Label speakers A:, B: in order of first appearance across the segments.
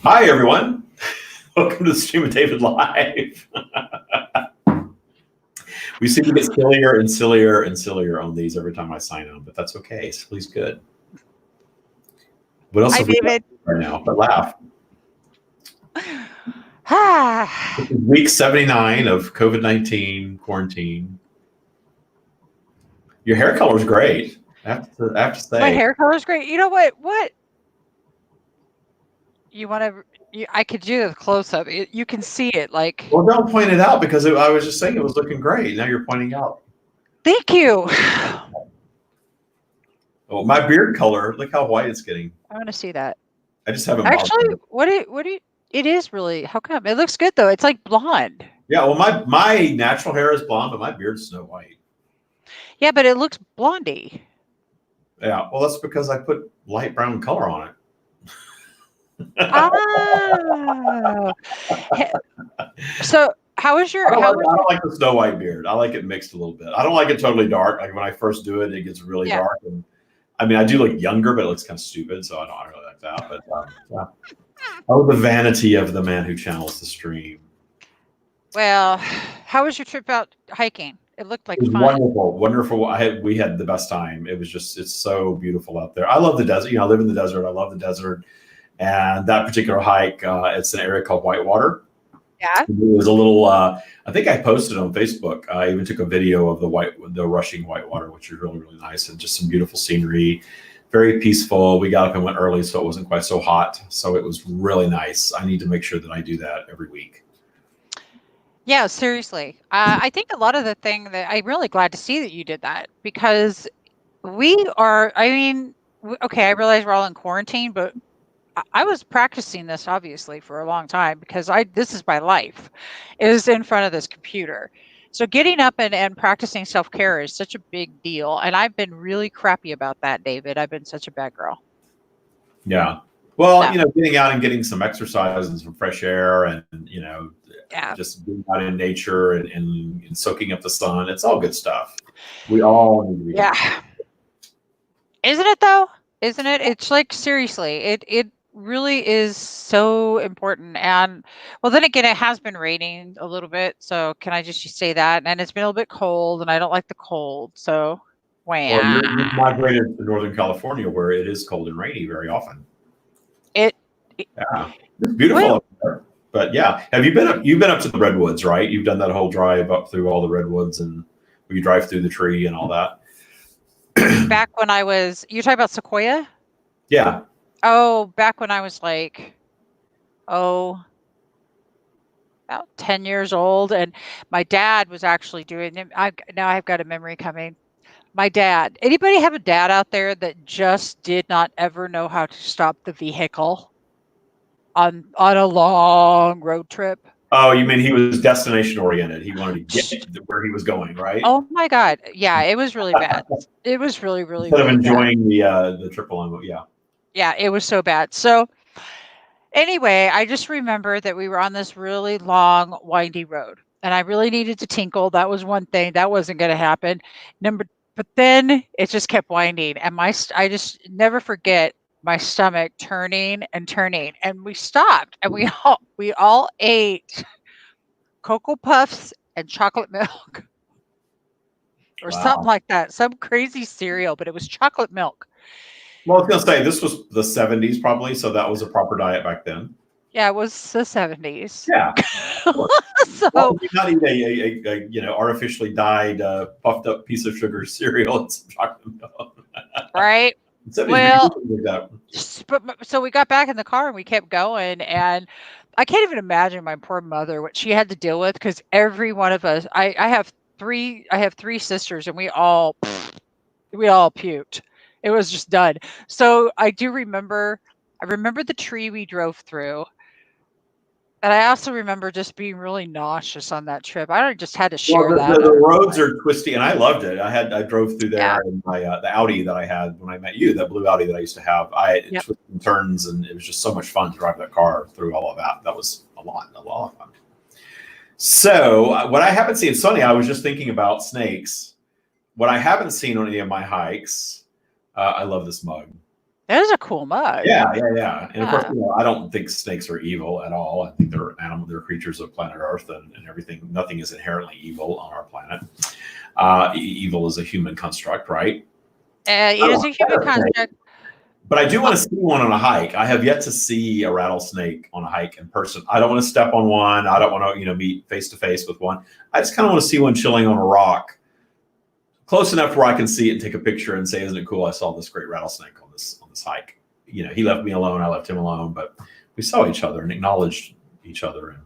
A: Hi, everyone. Welcome to the Stream of David Live. We seem to get sillier and sillier and sillier on these every time I sign on, but that's okay. Silly's good. What else
B: Hi,
A: have we got
B: David.
A: right now? But laugh.
B: Ah,
A: Week 79 of COVID-19 quarantine. Your hair color is great. I have to
B: my
A: say.
B: hair color is great. You know what? What you want to? I could do a close up. You can see it. Like,
A: Well, don't point it out because I was just saying it was looking great. Now you're pointing out.
B: thank you.
A: Oh, my beard color. Look how white it's getting.
B: I want to see that.
A: I just haven't bothered.
B: Actually, what do you? It is really. How come? It looks good though. It's like blonde.
A: Yeah, well, my natural hair is blonde, but my beard's Snow White.
B: Yeah, but it looks blondie.
A: Yeah, well, that's because I put light brown color on it.
B: Ah. He- So how was
A: I
B: your?
A: don't,
B: How
A: like,
B: was
A: I
B: your?
A: don't like the Snow White beard. I like it mixed a little bit. I don't like it totally dark. Like when I first do it, it gets really
B: Yeah.
A: dark. And I mean, I do look younger, but it looks kind of stupid. So I don't really like that. But yeah. Oh, the vanity of the man who channels the stream.
B: Well, how was your trip out hiking? It looked
A: It
B: like
A: was
B: fun.
A: wonderful, wonderful. We had the best time. It was just, it's so beautiful out there. I love the desert. I live in the desert. I love the desert. And that particular hike, it's an area called Whitewater.
B: Yeah.
A: It was a little. I think I posted on Facebook. I even took a video of the rushing whitewater, which is really really nice, and just some beautiful scenery, very peaceful. We got up and went early, so it wasn't quite so hot. So it was really nice. I need to make sure that I do that every week.
B: Yeah, seriously. I think a lot of the thing that I'm really glad to see that you did that because we are, I mean, okay, I realize we're all in quarantine, but I was practicing this obviously for a long time because this is my life is in front of this computer. So getting up and practicing self-care is such a big deal. And I've been really crappy about that, David. I've been such a bad girl.
A: Yeah. Well,
B: Yeah.
A: getting out and getting some exercise and some fresh air, and
B: Yeah.
A: just being out in nature and soaking up the sun. It's all good stuff. We all need to be doing.
B: Yeah. Isn't it though? Isn't it? It's like seriously, it really is so important. And well, then again, it has been raining a little bit, so can I just say that? And it's been a little bit cold, and I don't like the cold. So,
A: Well, you've
B: wow.
A: migrated to Northern California where it is cold and rainy very often.
B: It, it
A: Yeah, it's beautiful
B: well,
A: up there. But yeah, have you been up? You've been up to the redwoods, right? You've done that whole drive up through all the redwoods, and where you drive through the tree and all that.
B: back when I was, you talking about Sequoia?
A: Yeah.
B: Oh, back when I was like, oh, about 10 years old, and my dad was actually doing it. Now I've got a memory coming. My dad. Anybody have a dad out there that just did not ever know how to stop the vehicle on a long road trip?
A: Oh, you mean he was destination oriented? He wanted to get to where he was going, right?
B: Oh my god. Yeah, it was really bad. It was really, really,
A: Instead of
B: really bad.
A: enjoying the trip along. Yeah.
B: Yeah, it was so bad. So anyway, I just remember that we were on this really long, windy road, and I really needed to tinkle. That was one thing that wasn't going to happen. Number, but then it just kept winding, and I just never forget my stomach turning and turning, and we stopped, and we all ate Cocoa Puffs and chocolate milk or something
A: Wow.
B: like that, some crazy cereal, but it was chocolate milk.
A: Well, I was gonna say this was the '70s probably, so that was a proper diet back then.
B: Yeah, it was the 70s.
A: Yeah. Of course. Well,
B: So
A: you not eat artificially dyed puffed up piece of sugar cereal and some chocolate milk.
B: right.
A: '70s we
B: Well,
A: did that.
B: so we got back in the car and we kept going, and I can't even imagine my poor mother what she had to deal with because every one of us, I have three sisters, and we all puked. It was just done. So I remember the tree we drove through, and I also remember just being really nauseous on that trip. I just had to
A: Well,
B: share
A: the,
B: that.
A: the, the roads are twisty, and I loved it. I drove through
B: Yeah.
A: there in my the Audi that I had when I met you, that blue Audi that I used to have. It
B: Yep.
A: twisted and turns, and it was just so much fun to drive that car through all of that. That was a lot of fun. So what I haven't seen, Sonny, I was just thinking about snakes. What I haven't seen on any of my hikes, I love this mug.
B: That is a cool mug.
A: Yeah. And of course,
B: Yeah.
A: I don't think snakes are evil at all. I think they're they're creatures of planet Earth and everything. Nothing is inherently evil on our planet. Evil is a human construct, right?
B: It is a human construct.
A: But I do want to see one on a hike. I have yet to see a rattlesnake on a hike in person. I don't want to step on one. I don't want to, meet face to face with one. I just kind of want to see one chilling on a rock, close enough where I can see it and take a picture and say, "Isn't it cool? I saw this great rattlesnake on this hike." He left me alone. I left him alone, but we saw each other and acknowledged each other and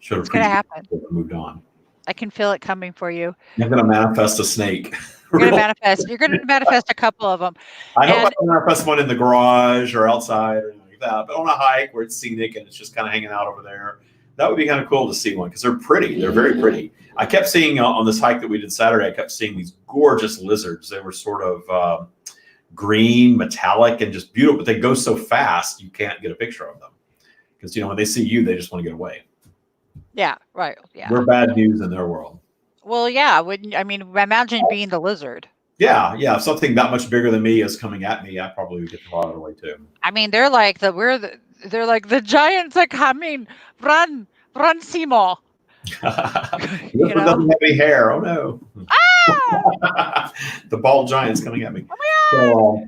A: showed
B: It's going to
A: appreciation
B: happen.
A: and moved on.
B: I can feel it coming for you.
A: I'm going to manifest a snake.
B: You're going to manifest. You're going to manifest a couple of them.
A: I hope I can manifest one in the garage or outside or anything like that. But on a hike where it's scenic and it's just kind of hanging out over there, that would be kind of cool to see one because they're pretty. They're very pretty. I kept seeing on this hike that we did Saturday, I kept seeing these gorgeous lizards. They were sort of green, metallic, and just beautiful. But they go so fast, you can't get a picture of them because when they see you, they just want to get away.
B: Yeah, right. Yeah,
A: we're bad news in their world.
B: Well, yeah. Imagine being the lizard.
A: Yeah. If something that much bigger than me is coming at me, I probably would get the hell out of the way too.
B: They're like the giants are coming. Run, Simo.
A: This one doesn't have any hair. Oh no! Ah! The bald giant's coming at me. So,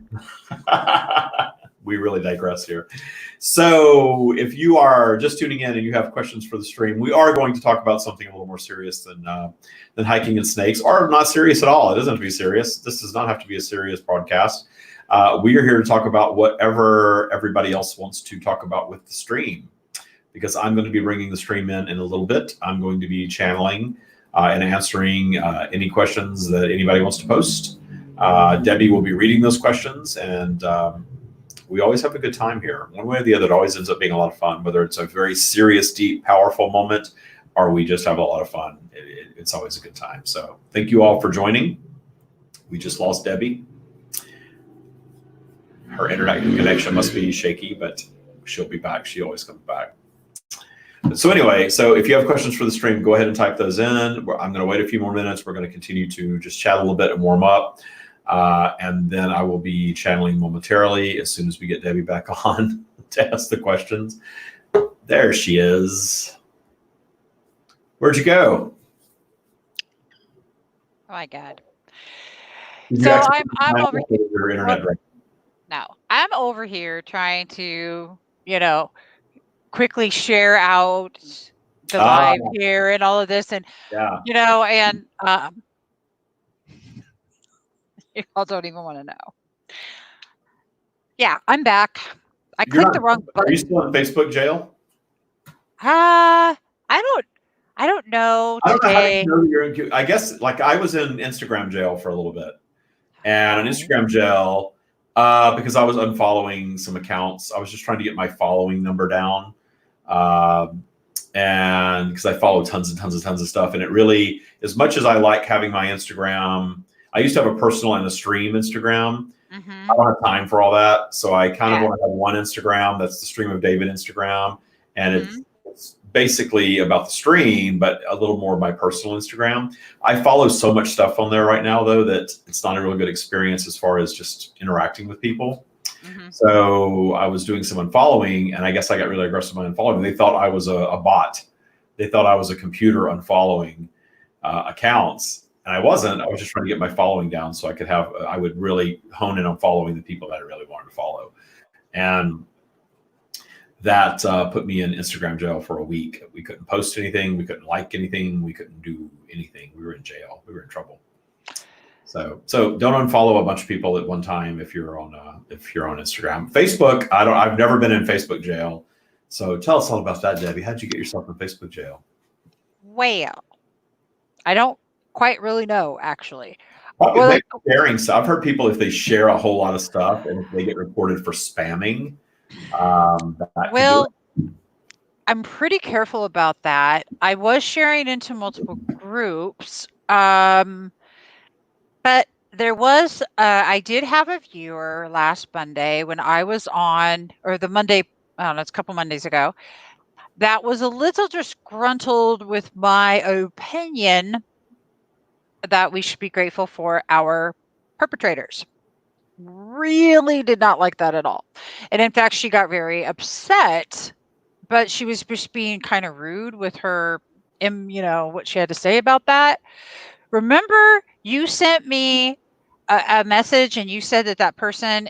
A: we really digress here. So if you are just tuning in and you have questions for the stream, we are going to talk about something a little more serious than hiking and snakes, or not serious at all. It doesn't have to be serious. This does not have to be a serious broadcast. We are here to talk about whatever everybody else wants to talk about with the stream, because I'm going to be bringing the stream in a little bit. I'm going to be channeling and answering any questions that anybody wants to post. Debbie will be reading those questions, and we always have a good time here. One way or the other, it always ends up being a lot of fun, whether it's a very serious, deep, powerful moment, or we just have a lot of fun. It's always a good time. So thank you all for joining. We just lost Debbie. Her internet connection must be shaky, but she'll be back. She always comes back. So anyway, if you have questions for the stream, go ahead and type those in. I'm going to wait a few more minutes. We're going to continue to just chat a little bit and warm up. And then I will be channeling momentarily as soon as we get Debbie back on to ask the questions. There she is. Where'd you go?
B: Oh my God.
A: So
B: I'm over here.
A: Your internet right
B: now. I'm over here trying to, quickly share out the live here and all of this, and you all don't even want to know. Yeah, I'm back. I clicked the wrong button.
A: Are you still in Facebook jail?
B: I don't know.
A: I don't know how you know you're in. I guess I was in Instagram jail for a little bit, and on Instagram jail because I was unfollowing some accounts. I was just trying to get my following number down, and because I follow tons and tons and tons of stuff, and it really, as much as I like having my Instagram, I used to have a personal and a stream Instagram. Mm-hmm. I don't have time for all that, so I kind of want to have one Instagram. That's the Stream of David Instagram, and it's basically about the stream, but a little more of my personal Instagram. I follow so much stuff on there right now, though, that it's not a really good experience as far as just interacting with people. Mm-hmm. So I was doing some unfollowing, and I guess I got really aggressive on unfollowing. They thought I was a bot. They thought I was a computer unfollowing accounts. And I wasn't. I was just trying to get my following down so I would really hone in on following the people that I really wanted to follow. And that put me in Instagram jail for a week. We couldn't post anything. We couldn't like anything. We couldn't do anything. We were in jail. We were in trouble. So don't unfollow a bunch of people at one time if you're on Instagram. Facebook, I've never been in Facebook jail. So tell us all about that, Debbie. How'd you get yourself in Facebook jail?
B: Well, I don't quite really know, actually.
A: Sharing stuff. I've heard people, if they share a whole lot of stuff and if they get reported for spamming.
B: I'm pretty careful about that. I was sharing into multiple groups, but there was I did have a viewer last Monday when I was on, or the Monday, I don't know, it's a couple Mondays ago, that was a little disgruntled with my opinion that we should be grateful for our perpetrators. really did not like that at all. And in fact, she got very upset, but she was just being kind of rude with her, what she had to say about that. Remember, you sent me a message and you said that person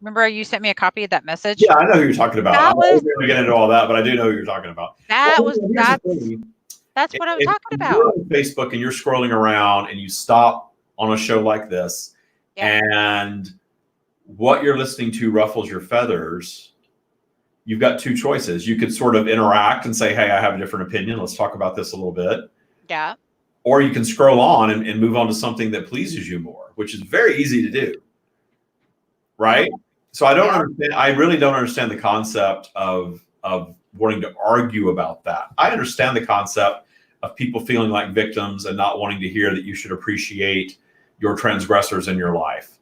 B: remember you sent me a copy of that message?
A: Yeah, I know who you're talking about. I'm
B: That
A: not
B: was,
A: going to get into all that, but I do know who you're talking about. Well,
B: that was,
A: here's the thing.
B: that's what I'm
A: If
B: talking
A: you're
B: about.
A: on Facebook and you're scrolling around and you stop on a show like this,
B: Yep.
A: and what you're listening to ruffles your feathers, you've got two choices. You could sort of interact and say, hey, I have a different opinion. Let's talk about this a little bit.
B: Yeah.
A: Or you can scroll on and move on to something that pleases you more, which is very easy to do. Right? So I don't understand. I really don't understand the concept of wanting to argue about that. I understand the concept of people feeling like victims and not wanting to hear that you should appreciate your transgressors in your life.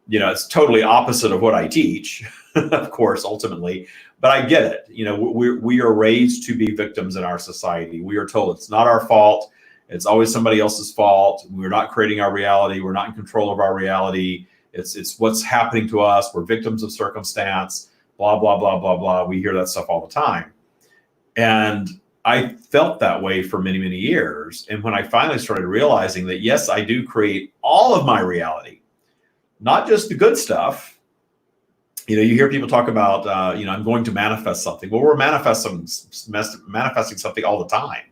A: It's totally opposite of what I teach, of course, ultimately, but I get it. We are raised to be victims in our society. We are told it's not our fault. It's always somebody else's fault. We're not creating our reality. We're not in control of our reality. It's what's happening to us. We're victims of circumstance, blah, blah, blah, blah, blah. We hear that stuff all the time. And I felt that way for many, many years. And when I finally started realizing that, yes, I do create all of my reality, not just the good stuff. You hear people talk about, I'm going to manifest something. Well, we're manifesting something all the time.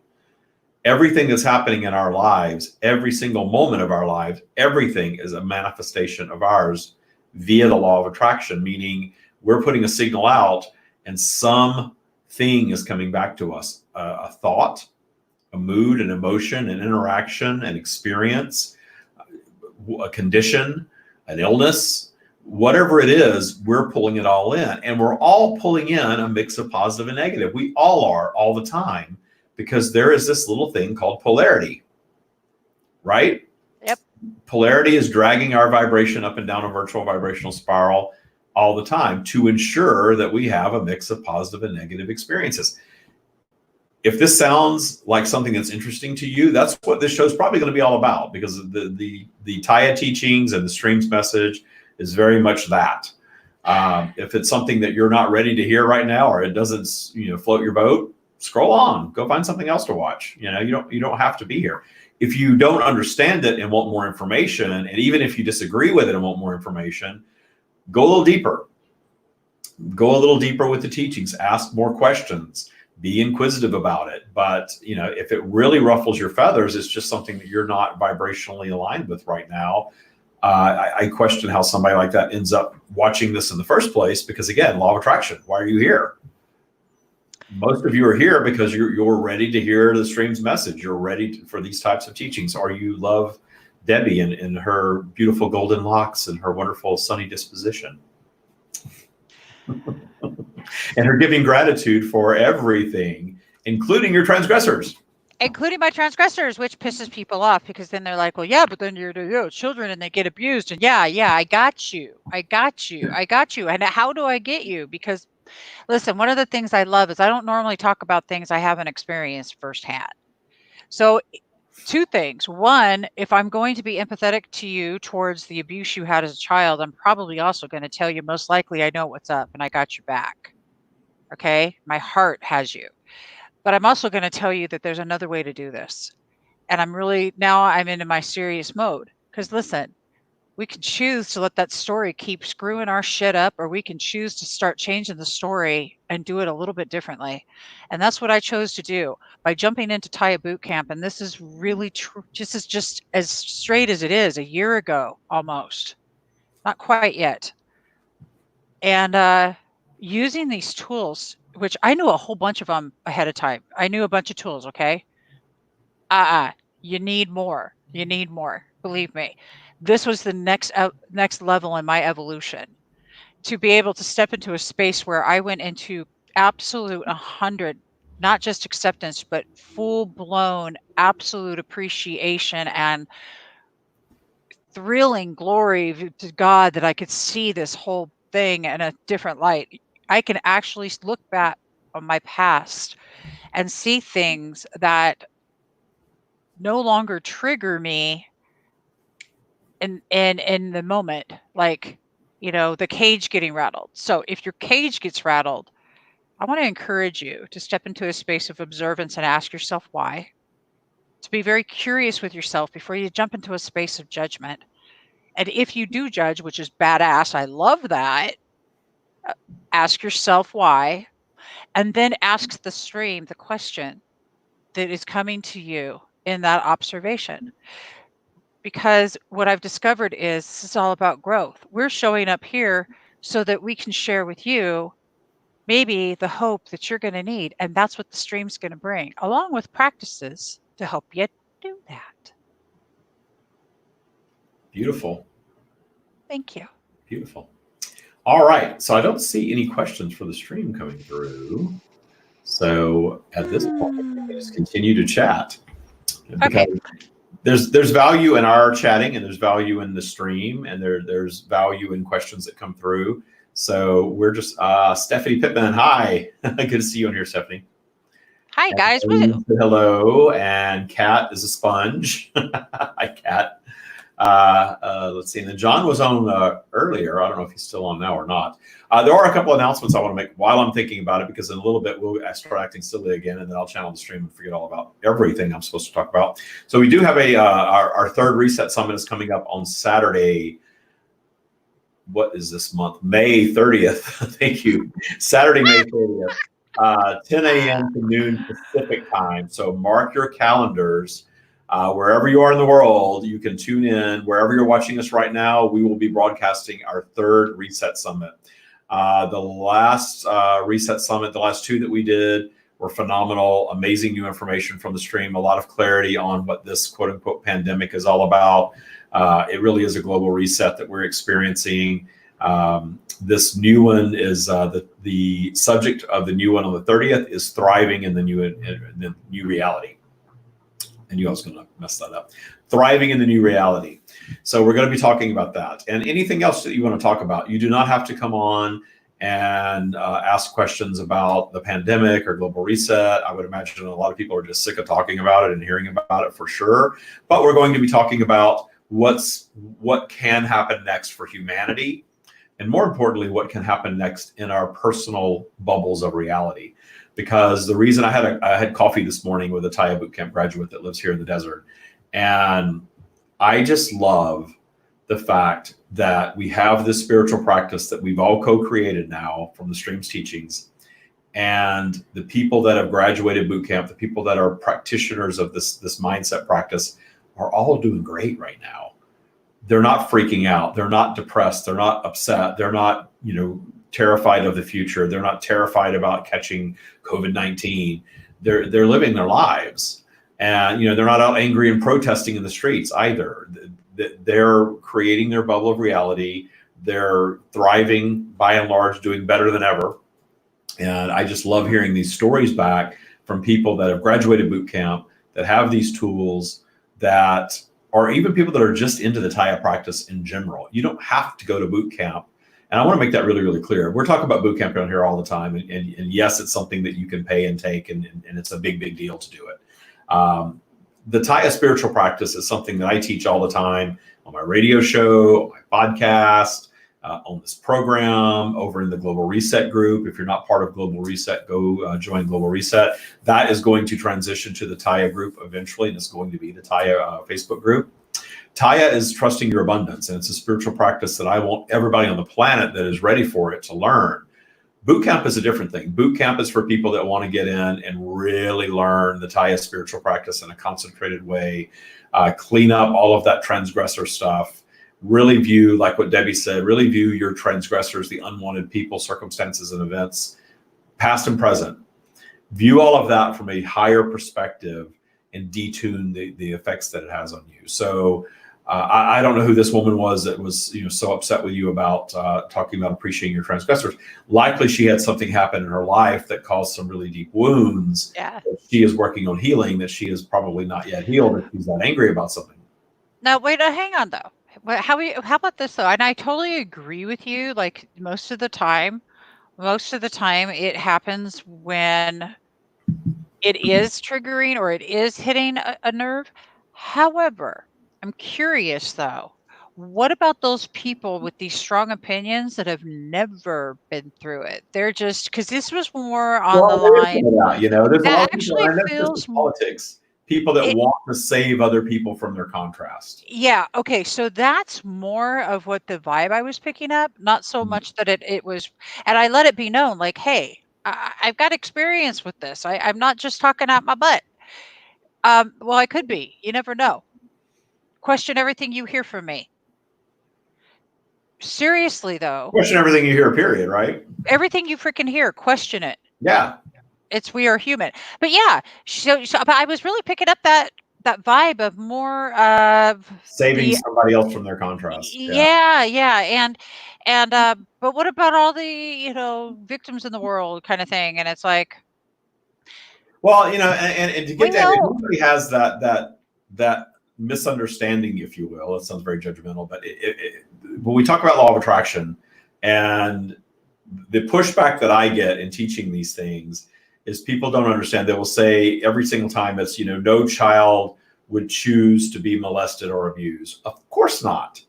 A: Everything that's happening in our lives, every single moment of our lives, everything is a manifestation of ours via the law of attraction, meaning we're putting a signal out and something is coming back to us, a thought, a mood, an emotion, an interaction, an experience, a condition, an illness, whatever it is, we're pulling it all in. And we're all pulling in a mix of positive and negative. We all are all the time, because there is this little thing called polarity, right?
B: Yep.
A: Polarity is dragging our vibration up and down a virtual vibrational spiral all the time to ensure that we have a mix of positive and negative experiences. If this sounds like something that's interesting to you, that's what this show is probably going to be all about, because the Taya teachings and the streams message is very much that. If it's something that you're not ready to hear right now, or it doesn't, float your boat, scroll on, go find something else to watch. You don't have to be here. If you don't understand it and want more information, and even if you disagree with it and want more information, go a little deeper. Go a little deeper with the teachings, ask more questions, be inquisitive about it. But, if it really ruffles your feathers, it's just something that you're not vibrationally aligned with right now. I question how somebody like that ends up watching this in the first place, because again, law of attraction, why are you here? Most of you are here because you're ready to hear the stream's message. You're ready for these types of teachings, or you love Debbie and her beautiful golden locks and her wonderful sunny disposition. And her giving gratitude for everything, including your transgressors.
B: Including my transgressors, which pisses people off, because then they're like, well, yeah, but then you're children and they get abused. And yeah, I got you. And how do I get you? Because listen, one of the things I love is I don't normally talk about things I haven't experienced firsthand. So two things. One, if I'm going to be empathetic to you towards the abuse you had as a child, I'm probably also going to tell you, most likely, I know what's up and I got your back. Okay. My heart has you. But I'm also going to tell you that there's another way to do this. And now I'm into my serious mode. Because listen, we can choose to let that story keep screwing our shit up, or we can choose to start changing the story and do it a little bit differently. And that's what I chose to do by jumping into Taya Boot Camp. And this is really true. Just as straight as it is, a year ago, almost. Not quite yet. And using these tools, which I knew a whole bunch of them ahead of time. I knew a bunch of tools, okay? You need more. You need more. Believe me. This was the next level in my evolution, to be able to step into a space where I went into absolute 100, not just acceptance, but full-blown absolute appreciation and thrilling glory to God that I could see this whole thing in a different light. I can actually look back on my past and see things that no longer trigger me in the moment. Like, the cage getting rattled. So if your cage gets rattled, I want to encourage you to step into a space of observance and ask yourself why. To be very curious with yourself before you jump into a space of judgment. And if you do judge, which is badass, I love that, ask yourself why, and then ask the stream the question that is coming to you in that observation. Because what I've discovered is this is all about growth. We're showing up here so that we can share with you maybe the hope that you're going to need. And that's what the stream's going to bring, along with practices to help you do that.
A: Beautiful.
B: Thank you.
A: Beautiful. All right. So I don't see any questions for the stream coming through. So at this point, we can just continue to chat.
B: Okay.
A: There's value in our chatting, and there's value in the stream, and there's value in questions that come through. So we're just Stephanie Pittman. Hi, good to see you on here, Stephanie.
B: Hi guys.
A: Hello, and Kat is a sponge. Hi, Kat. Let's see. And then John was on earlier. I don't know if he's still on now or not. There are a couple announcements I want to make while I'm thinking about it, because in a little bit we'll start acting silly again, and then I'll channel the stream and forget all about everything I'm supposed to talk about. So we do have our third Reset Summit is coming up on Saturday. What is this month? May 30th. Thank you. Saturday, May 30th, 10 a.m. to noon Pacific time. So mark your calendars. Wherever you are in the world, you can tune in. Wherever you're watching us right now, we will be broadcasting our third Reset Summit. The last Reset Summit, the last two that we did, were phenomenal. Amazing new information from the stream. A lot of clarity on what this quote unquote pandemic is all about. It really is a global reset that we're experiencing. This new one is the subject of the new one on the 30th is thriving in the new reality. I knew I was going to mess that up. Thriving in the new reality. So we're going to be talking about that. And anything else that you want to talk about, you do not have to come on and ask questions about the pandemic or global reset. I would imagine a lot of people are just sick of talking about it and hearing about it for sure. But we're going to be talking about what can happen next for humanity, and more importantly, what can happen next in our personal bubbles of reality. Because the reason I had coffee this morning with a Taya Bootcamp graduate that lives here in the desert, and I just love the fact that we have this spiritual practice that we've all co-created now from the stream's teachings, and the people that have graduated bootcamp, the people that are practitioners of this mindset practice, are all doing great right now. They're not freaking out. They're not depressed. They're not upset. They're not, terrified of the future. They're not terrified about catching COVID-19. They're living their lives, and they're not out angry and protesting in the streets either. They're creating their bubble of reality. They're thriving by and large, doing better than ever. And I just love hearing these stories back from people that have graduated boot camp, that have these tools, that are even people that are just into the Taya practice in general. You don't have to go to boot camp. And I want to make that really, really clear. We're talking about boot camp down here all the time. And yes, it's something that you can pay and take, and it's a big, big deal to do it. The Taya spiritual practice is something that I teach all the time on my radio show, on my podcast, on this program, over in the Global Reset group. If you're not part of Global Reset, go join Global Reset. That is going to transition to the Taya group eventually, and it's going to be the Taya Facebook group. Taya is trusting your abundance, and it's a spiritual practice that I want everybody on the planet that is ready for it to learn. Boot camp is a different thing. Boot camp is for people that want to get in and really learn the Taya spiritual practice in a concentrated way, clean up all of that transgressor stuff, really view, like what Debbie said, really view your transgressors, the unwanted people, circumstances, and events, past and present. View all of that from a higher perspective and detune the effects that it has on you. So I don't know who this woman was that was so upset with you about talking about appreciating your transgressors. Likely she had something happen in her life that caused some really deep wounds.
B: Yeah.
A: That she is working on healing, that she is probably not yet healed if she's not angry about something.
B: Now, wait, hang on though. How about this though? And I totally agree with you. Like most of the time it happens when it is triggering or it is hitting a nerve. However, I'm curious though, What about those people with these strong opinions that have never been through it? They're just because this was more on the
A: Well, there is some
B: line.
A: of that, there's a lot
B: That
A: of people,
B: actually
A: and that's just in
B: feels
A: politics. People that
B: it,
A: want to save other people from their contrast.
B: yeah, okay, so that's more of what the vibe I was picking up, not so much that it was, and I let it be known, like, hey, I've got experience with this. I'm not just talking out my butt. Well, I could be. You never know. Question everything you hear from me. Seriously, though,
A: Question everything you hear, period, right?
B: everything you freaking hear, question it.
A: Yeah.
B: It's we are human. But yeah, but I was really picking up that vibe of more of
A: Saving
B: the
A: somebody else from their contrast. Yeah.
B: yeah, yeah, and but what about all the victims in the world kind of thing? And it's like,
A: Well, and to get that, if
B: well,
A: anybody has that misunderstanding, if you will, it sounds very judgmental, but when we talk about law of attraction, and the pushback that I get in teaching these things is people don't understand. They will say every single time it's no child would choose to be molested or abused. Of course not.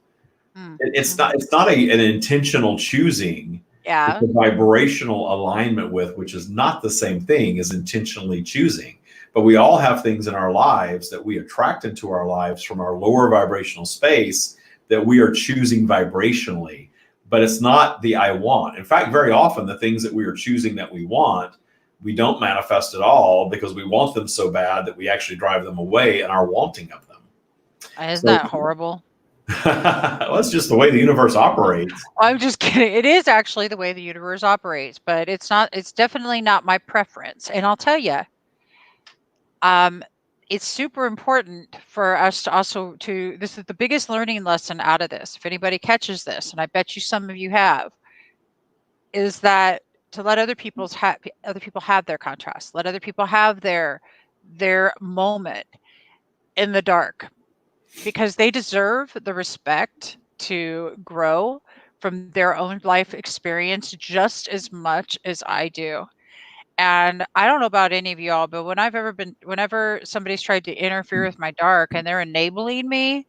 A: It's not. It's not an intentional choosing. It's
B: yeah,
A: a vibrational alignment with, which is not the same thing as intentionally choosing. But we all have things in our lives that we attract into our lives from our lower vibrational space that we are choosing vibrationally. But it's not the I want. In fact, very often the things that we are choosing that we want, we don't manifest at all because we want them so bad that we actually drive them away and are wanting of them.
B: isn't
A: So
B: that horrible?
A: well, that's just the way the universe operates.
B: I'm just kidding. It is actually the way the universe operates, but it's not. It's definitely not my preference. And I'll tell you, um, it's super important for us to also to. This is the biggest learning lesson out of this. If anybody catches this, and I bet you some of you have, is that to let other people have their contrast, let other people have their moment in the dark, because they deserve the respect to grow from their own life experience just as much as I do. And I don't know about any of y'all, but whenever somebody's tried to interfere with my dark and they're enabling me,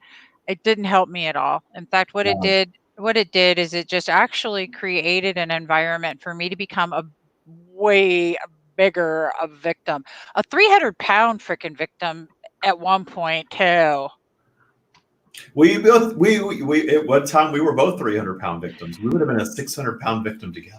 B: it didn't help me at all. In fact, what it did is it just actually created an environment for me to become a way bigger a victim, a 300-pound freaking victim at one point too.
A: We both we at one time we were both 300-pound victims. We would have been a 600-pound victim together.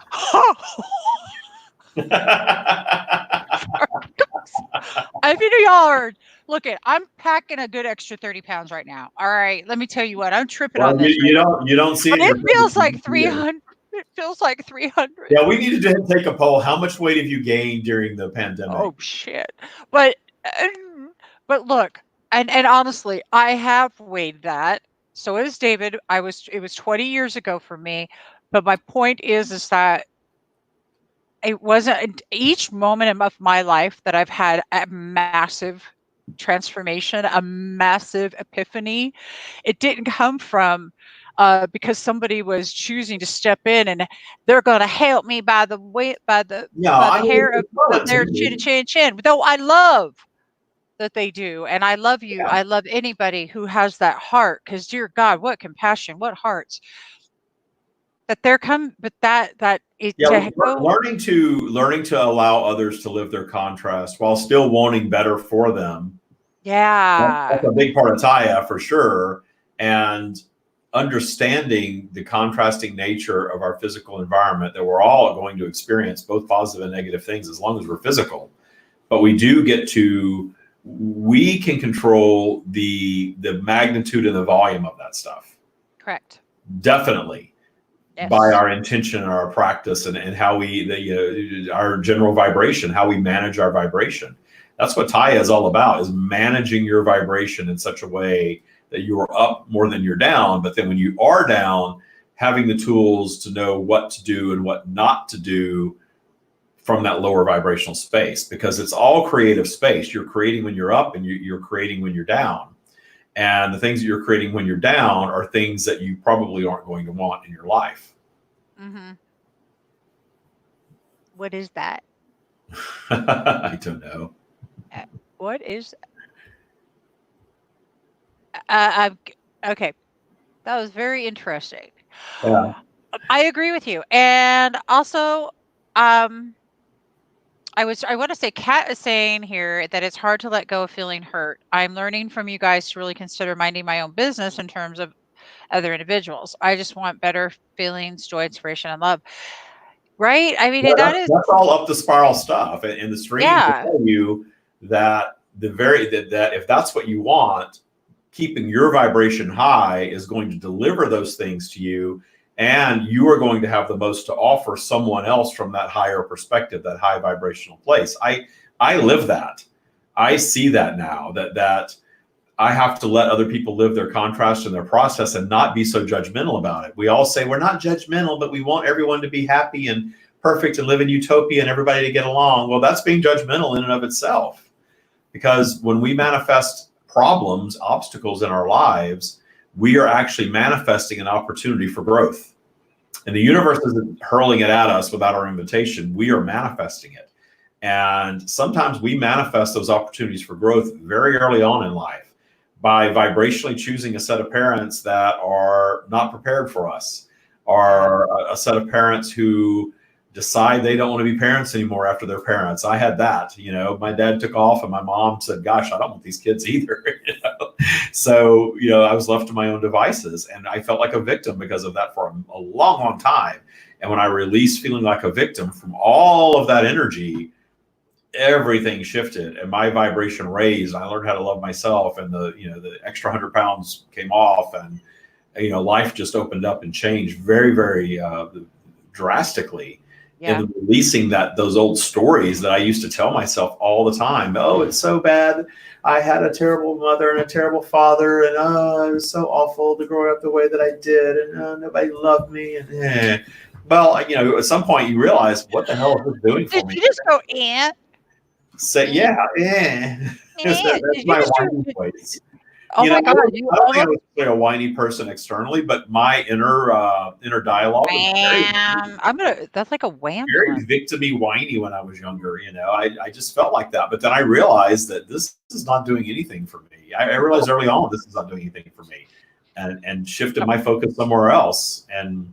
B: I mean, y'all are looking. I'm packing a good extra 30 pounds right now. All right, let me tell you what. I'm tripping
A: Well,
B: on this right now.
A: you don't see it
B: But
A: in
B: it
A: your
B: feels like
A: face.
B: 300. It feels like 300.
A: Yeah, we needed to take a poll. How much weight have you gained during the pandemic?
B: Oh shit. But uh, but look, and honestly, I have weighed that. So is David. It was 20 years ago for me. But my point is that it wasn't each moment of my life that I've had a massive transformation, a massive epiphany. It didn't come from because somebody was choosing to step in and they're going to help me by the way,
A: Yeah,
B: by the
A: I mean,
B: hair
A: it's
B: of their
A: relative.
B: chin, chin, chin. Though I love that they do, and I love you.
A: Yeah,
B: I love anybody who has that heart. Because dear God, what compassion, what hearts that they're come, but that it
A: yeah.
B: to go.
A: Learning to allow others to live their contrast while still wanting better for them. That's
B: Yeah.
A: a big part of Taya for sure. And understanding the contrasting nature of our physical environment that we're all going to experience both positive and negative things as long as we're physical. But we can control the magnitude and the volume of that stuff.
B: Correct.
A: Definitely by
B: Yes.
A: our intention and our practice and how our general vibration, how we manage our vibration. That's what Taya is all about, is managing your vibration in such a way that you are up more than you're down. But then when you are down, having the tools to know what to do and what not to do from that lower vibrational space, because it's all creative space. You're creating when you're up and you're creating when you're down. And the things that you're creating when you're down are things that you probably aren't going to want in your life.
B: Mhm. What is that?
A: I don't know.
B: Uh, what is I'm okay. That was very interesting.
A: Yeah.
B: I agree with you. And also, um, I want to say Kat is saying here that it's hard to let go of feeling hurt. I'm learning from you guys to really consider minding my own business in terms of other individuals. I just want better feelings, joy, inspiration, and love. Right? I mean,
A: Yeah,
B: that is,
A: that's all up the spiral stuff, and the stream will
B: yeah,
A: tell you that that if that's what you want, keeping your vibration high is going to deliver those things to you, and you are going to have the most to offer someone else from that higher perspective, that high vibrational place. I live that. I see that now, that I have to let other people live their contrast and their process and not be so judgmental about it. We all say we're not judgmental, but we want everyone to be happy and perfect and live in utopia and everybody to get along. Well, that's being judgmental in and of itself. Because when we manifest problems, obstacles in our lives, we are actually manifesting an opportunity for growth. And the universe isn't hurling it at us without our invitation. We are manifesting it. And sometimes we manifest those opportunities for growth very early on in life by vibrationally choosing a set of parents that are not prepared for us, or a set of parents who decide they don't want to be parents anymore after their parents. I had that. My dad took off and my mom said, gosh, I don't want these kids either. So, I was left to my own devices, and I felt like a victim because of that for a long, long time. And when I released feeling like a victim from all of that energy, everything shifted and my vibration raised. I learned how to love myself, and the extra 100 pounds came off, and life just opened up and changed very, very drastically.
B: yeah.
A: And releasing those old stories that I used to tell myself all the time. Oh, it's so bad. I had a terrible mother and a terrible father, and it was so awful to grow up the way that I did, and nobody loved me. And well, at some point you realize, what the hell is this doing for
B: Did
A: me?
B: you just go, and?
A: Say, yeah, yeah. That's
B: Did you
A: my
B: just
A: whiny voice.
B: oh my God, you
A: I don't think I
B: almost,
A: was really a whiny person externally, but my inner dialogue was very,
B: wham. That's like a wham
A: very
B: drum.
A: victimy whiny when I was younger. I just felt like that. But then I realized that this is not doing anything for me. I realized early on this is not doing anything for me, and shifted my focus somewhere else. And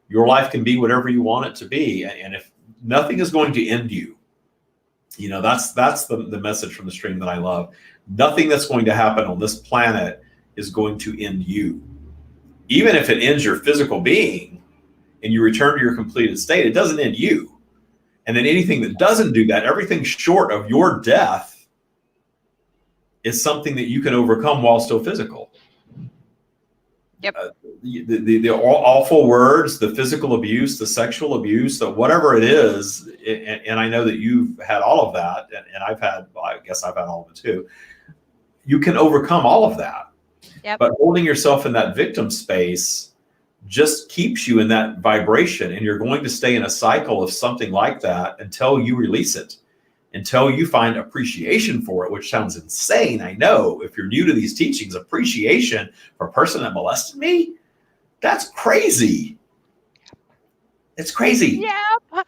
A: your life can be whatever you want it to be. And if nothing is going to end you, that's the message from the stream that I love. Nothing that's going to happen on this planet is going to end you. Even if it ends your physical being and you return to your completed state, it doesn't end you. And then anything that doesn't do that, everything short of your death, is something that you can overcome while still physical.
B: Yep.
A: The awful words, the physical abuse, the sexual abuse, whatever it is, and I know that you've had all of that, and I guess I've had all of it too. You can overcome all of that.
B: Yep.
A: But holding yourself in that victim space just keeps you in that vibration, and you're going to stay in a cycle of something like that until you release it, until you find appreciation for it, which sounds insane. I know, if you're new to these teachings, appreciation for a person that molested me, that's crazy. It's crazy.
B: Yeah.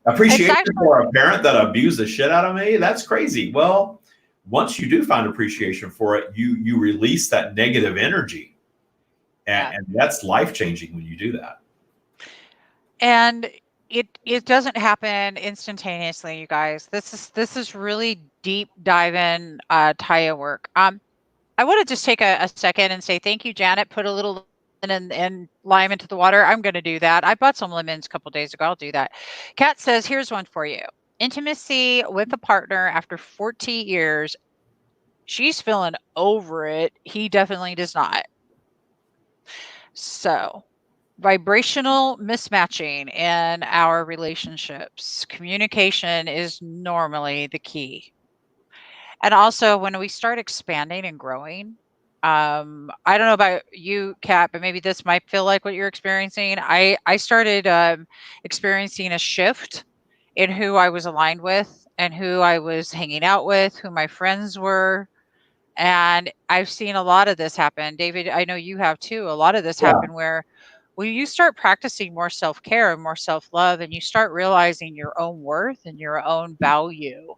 A: Appreciation for a parent that abused the shit out of me, that's crazy. Well, once you do find appreciation for it, you release that negative energy. And that's life-changing when you do that.
B: And it doesn't happen instantaneously, you guys. This is really deep dive in Taya work. I want to just take a second and say thank you, Janet. Put a little lemon and lime into the water. I'm going to do that. I bought some lemons a couple days ago. I'll do that. Kat says, here's one for you. Intimacy with a partner after 40 years. She's feeling over it. He definitely does not. So, vibrational mismatching in our relationships. Communication is normally the key. And also, when we start expanding and growing, I don't know about you, Kat, but maybe this might feel like what you're experiencing. I started experiencing a shift in who I was aligned with and who I was hanging out with, who my friends were. And I've seen a lot of this happen. David, I know you have too. A lot of this happen where when you start practicing more self-care and more self-love, and you start realizing your own worth and your own value,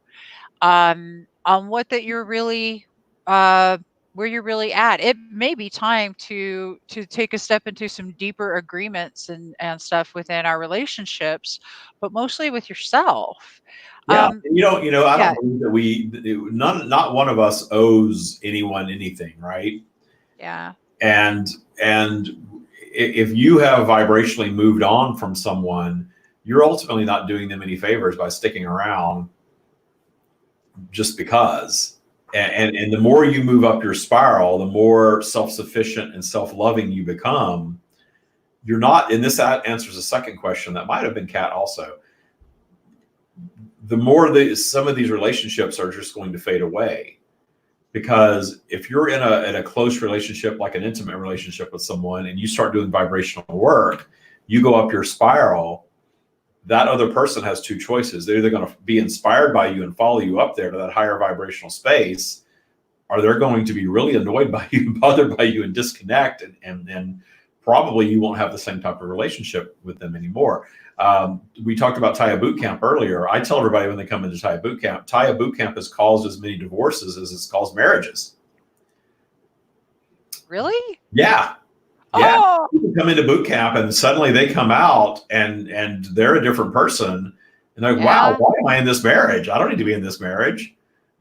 B: on what that you're really uh where you're really at. It may be time to take a step into some deeper agreements and stuff within our relationships, but mostly with yourself.
A: Yeah,
B: Um,
A: and I
B: yeah,
A: don't believe that not one of us owes anyone anything, right?
B: yeah,
A: And if you have vibrationally moved on from someone, you're ultimately not doing them any favors by sticking around just because. And the more you move up your spiral, the more self-sufficient and self-loving you become. You're not, and this answers the second question that might have been Kat also. The more some of these relationships are just going to fade away, because if you're in a close relationship, like an intimate relationship with someone, and you start doing vibrational work, you go up your spiral. That other person has two choices. They're either going to be inspired by you and follow you up there to that higher vibrational space, or they're going to be really annoyed by you and bothered by you and disconnect, and probably you won't have the same type of relationship with them anymore. We talked about Taya Bootcamp earlier. I tell everybody when they come into Taya Bootcamp has caused as many divorces as it's caused marriages.
B: really?
A: Yeah. Yeah.
B: Oh,
A: People come into boot camp and suddenly they come out and they're a different person. And they're like, wow,
B: yeah,
A: why am I in this marriage? I don't need to be in this marriage.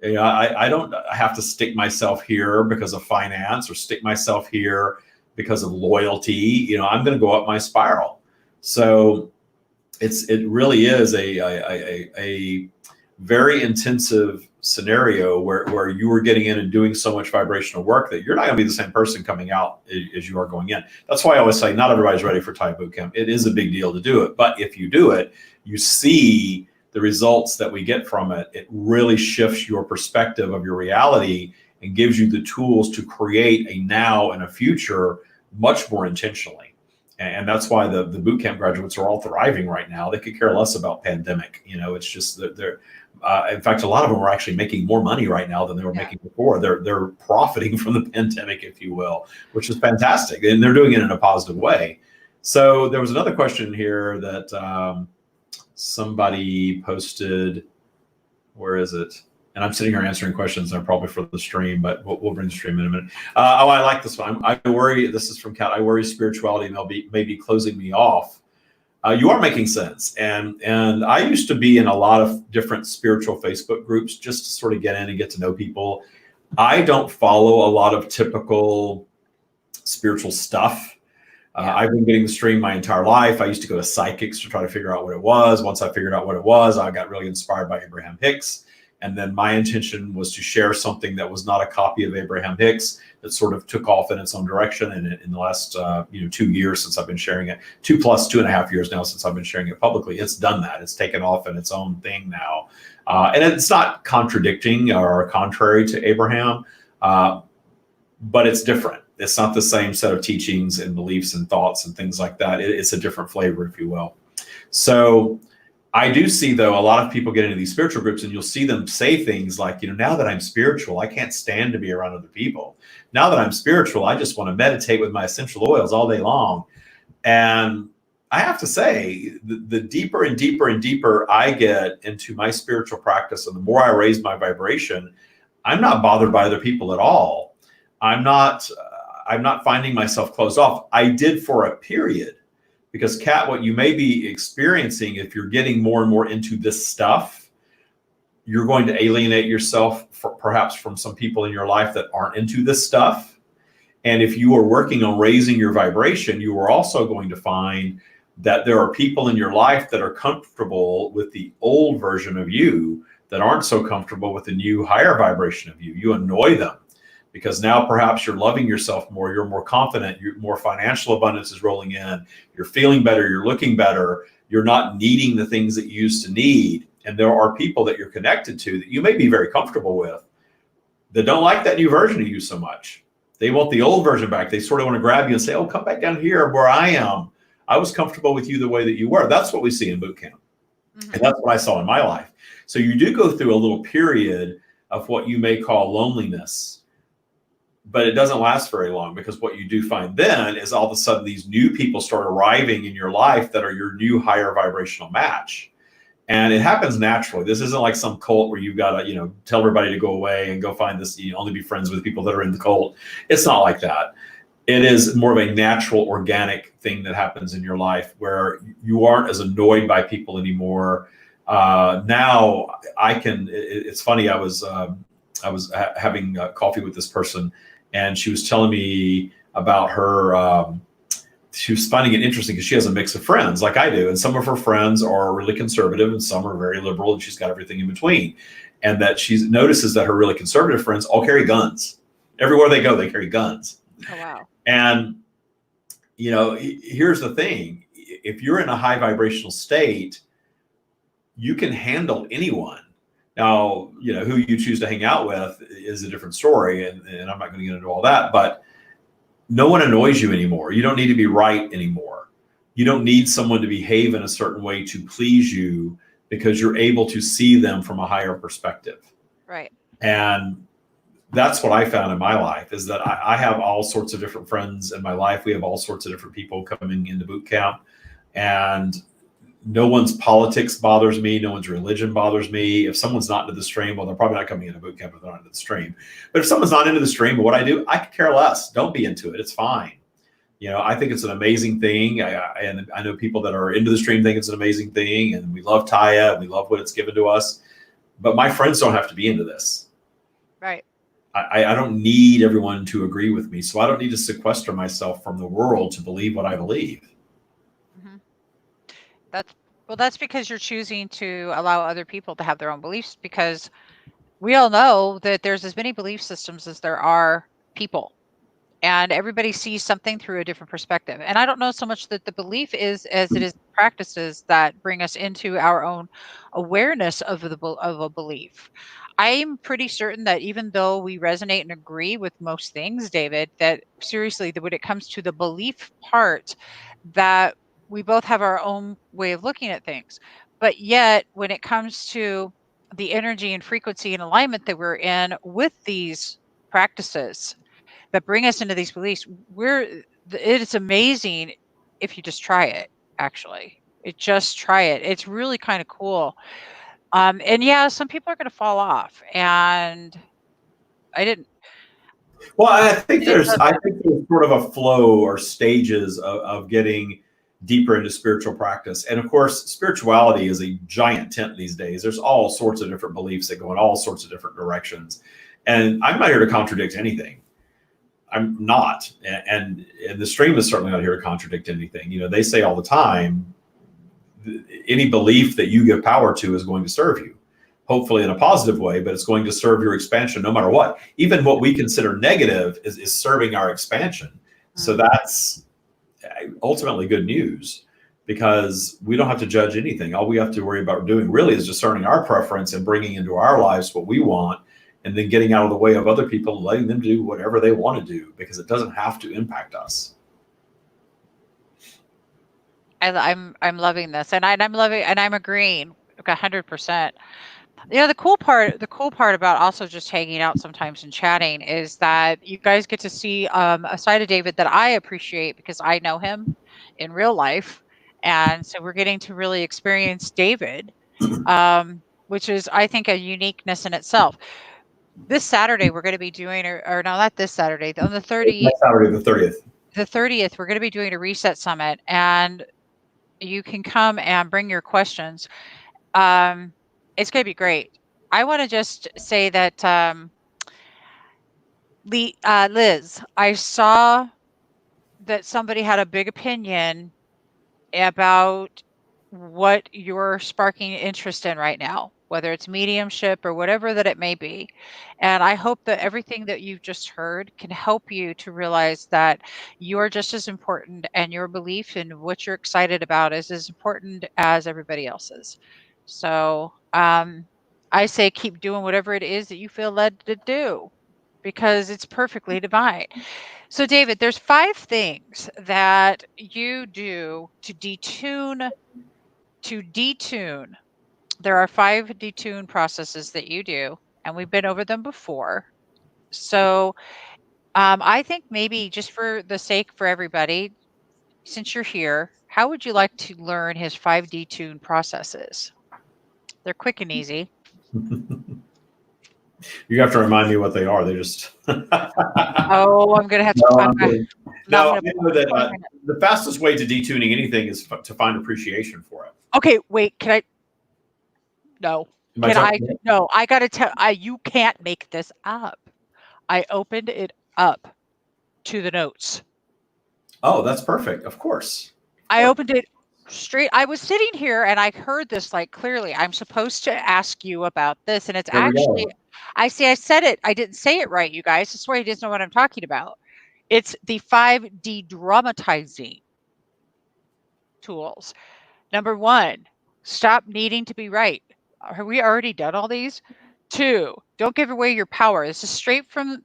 A: I don't have to stick myself here because of finance or stick myself here because of loyalty. I'm going to go up my spiral. So it really is a very intensive scenario where you are getting in and doing so much vibrational work that you're not going to be the same person coming out as you are going in. That's why I always say not everybody's ready for Taya Bootcamp. It is a big deal to do it, but if you do it, you see the results that we get from it. It really shifts your perspective of your reality and gives you the tools to create a now and a future much more intentionally. And that's why the bootcamp graduates are all thriving right now. They could care less about pandemic. It's just that they're in fact, a lot of them are actually making more money right now than they were making before. They're profiting from the pandemic, if you will, which is fantastic, and they're doing it in a positive way. So there was another question here that somebody posted. Where is it? And I'm sitting here answering questions. They're probably for the stream, but we'll bring the stream in a minute. I like this one. I worry. This is from Kat. I worry spirituality may be closing me off. You are making sense. And I used to be in a lot of different spiritual Facebook groups just to sort of get in and get to know people. I don't follow a lot of typical spiritual stuff. I've been getting the stream my entire life. I used to go to psychics to try to figure out what it was. Once I figured out what it was, I got really inspired by Abraham Hicks. And then my intention was to share something that was not a copy of Abraham Hicks, that sort of took off in its own direction. And in the last 2 years since I've been sharing it, 2.5 years now since I've been sharing it publicly, it's done that. It's taken off in its own thing now. And it's not contradicting or contrary to Abraham, but it's different. It's not the same set of teachings and beliefs and thoughts and things like that. It's a different flavor, if you will. So I do see, though, a lot of people get into these spiritual groups and you'll see them say things like, now that I'm spiritual, I can't stand to be around other people. Now that I'm spiritual, I just want to meditate with my essential oils all day long. And I have to say, the deeper and deeper and deeper I get into my spiritual practice and the more I raise my vibration, I'm not bothered by other people at all. I'm not finding myself closed off. I did for a period. Because Kat, what you may be experiencing, if you're getting more and more into this stuff, you're going to alienate yourself perhaps from some people in your life that aren't into this stuff. And if you are working on raising your vibration, you are also going to find that there are people in your life that are comfortable with the old version of you that aren't so comfortable with the new higher vibration of you. You annoy them. Because now perhaps you're loving yourself more, you're more confident, more financial abundance is rolling in, you're feeling better, you're looking better, you're not needing the things that you used to need. And there are people that you're connected to that you may be very comfortable with that don't like that new version of you so much. They want the old version back. They sort of want to grab you and say, oh, come back down here where I am. I was comfortable with you the way that you were. That's what we see in boot camp. Mm-hmm. And that's what I saw in my life. So you do go through a little period of what you may call loneliness. But it doesn't last very long, because what you do find then is all of a sudden these new people start arriving in your life that are your new higher vibrational match. And it happens naturally. This isn't like some cult where you've got to, tell everybody to go away and go find this, only be friends with people that are in the cult. It's not like that. It is more of a natural, organic thing that happens in your life where you aren't as annoyed by people anymore. Now I can. It's funny. I was having coffee with this person, and she was telling me about her. She was finding it interesting because she has a mix of friends like I do. And some of her friends are really conservative and some are very liberal, and she's got everything in between. And that she notices that her really conservative friends all carry guns. Everywhere they go, they carry guns.
B: Oh, wow.
A: And, here's the thing. If you're in a high vibrational state, you can handle anyone. Now, who you choose to hang out with is a different story. And I'm not going to get into all that, but no one annoys you anymore. You don't need to be right anymore. You don't need someone to behave in a certain way to please you because you're able to see them from a higher perspective.
B: Right.
A: And that's what I found in my life is that I have all sorts of different friends in my life. We have all sorts of different people coming into boot camp, and no one's politics bothers me. No one's religion bothers me. If someone's not into the stream, well, they're probably not coming into boot camp if they're not into the stream. But if someone's not into the stream of what I do, I could care less. Don't be into it. It's fine. I think it's an amazing thing. And I know people that are into the stream think it's an amazing thing. And we love Taya and we love what it's given to us. But my friends don't have to be into this.
B: Right.
A: I don't need everyone to agree with me. So I don't need to sequester myself from the world to believe what I believe.
B: That's because you're choosing to allow other people to have their own beliefs, because we all know that there's as many belief systems as there are people, and everybody sees something through a different perspective. And I don't know so much that the belief is as it is practices that bring us into our own awareness of a belief. I'm pretty certain that even though we resonate and agree with most things, David, that seriously, that when it comes to the belief part, that we both have our own way of looking at things. But yet, when it comes to the energy and frequency and alignment that we're in with these practices that bring us into these beliefs, it's amazing if you just try it. Actually, just try it. It's really kind of cool. And yeah, some people are going to fall off, and I didn't.
A: Well, I think there's sort of a flow or stages of getting deeper into spiritual practice. And of course, spirituality is a giant tent these days. There's all sorts of different beliefs that go in all sorts of different directions. And I'm not here to contradict anything. I'm not. And the stream is certainly not here to contradict anything. They say all the time, any belief that you give power to is going to serve you, hopefully in a positive way, but it's going to serve your expansion no matter what. Even what we consider negative is serving our expansion. Mm-hmm. So that's ultimately good news, because we don't have to judge anything. All we have to worry about doing really is discerning our preference and bringing into our lives what we want, and then getting out of the way of other people and letting them do whatever they want to do, because it doesn't have to impact us.
B: I'm loving this, and I'm loving, and I'm agreeing 100%. The cool part about also just hanging out sometimes and chatting is that you guys get to see a side of David that I appreciate, because I know him in real life. And so we're getting to really experience David, which is, I think, a uniqueness in itself. This Saturday, we're going to be doing, or no, not this Saturday, on the 30th.
A: Saturday, the 30th.
B: The 30th, we're going to be doing a reset summit, and you can come and bring your questions. It's going to be great. I want to just say that, Liz, I saw that somebody had a big opinion about what you're sparking interest in right now, whether it's mediumship or whatever that it may be. And I hope that everything that you've just heard can help you to realize that you're just as important, and your belief in what you're excited about is as important as everybody else's. So I say keep doing whatever it is that you feel led to do, because it's perfectly divine. So David, there's 5 things that you do to detune. There are 5 detune processes that you do, and we've been over them before. So I think maybe just for the sake for everybody, since you're here, how would you like to learn his 5 detune processes? They're quick and easy.
A: You have to remind me what they are. They just.
B: Oh, I'm gonna have to.
A: No,
B: I'm
A: I'm
B: gonna,
A: kidding.
B: no, I'm
A: No,
B: gonna
A: I know that the fastest way to detuning anything is to find appreciation for it.
B: Okay, wait. Can I? No.
A: Am
B: Can I?
A: talking-
B: No. I gotta tell. You can't make this up. I opened it up to the notes.
A: Oh, that's perfect. Of course.
B: I opened it straight. I was sitting here and I heard this like clearly. I'm supposed to ask you about this, and it's
A: There we
B: actually.
A: go.
B: I see. I said it. I didn't say it right, you guys. I swear he doesn't know what I'm talking about. It's the 5D dramatizing tools. Number 1, stop needing to be right. Have we already done all these? 2, don't give away your power. This is straight from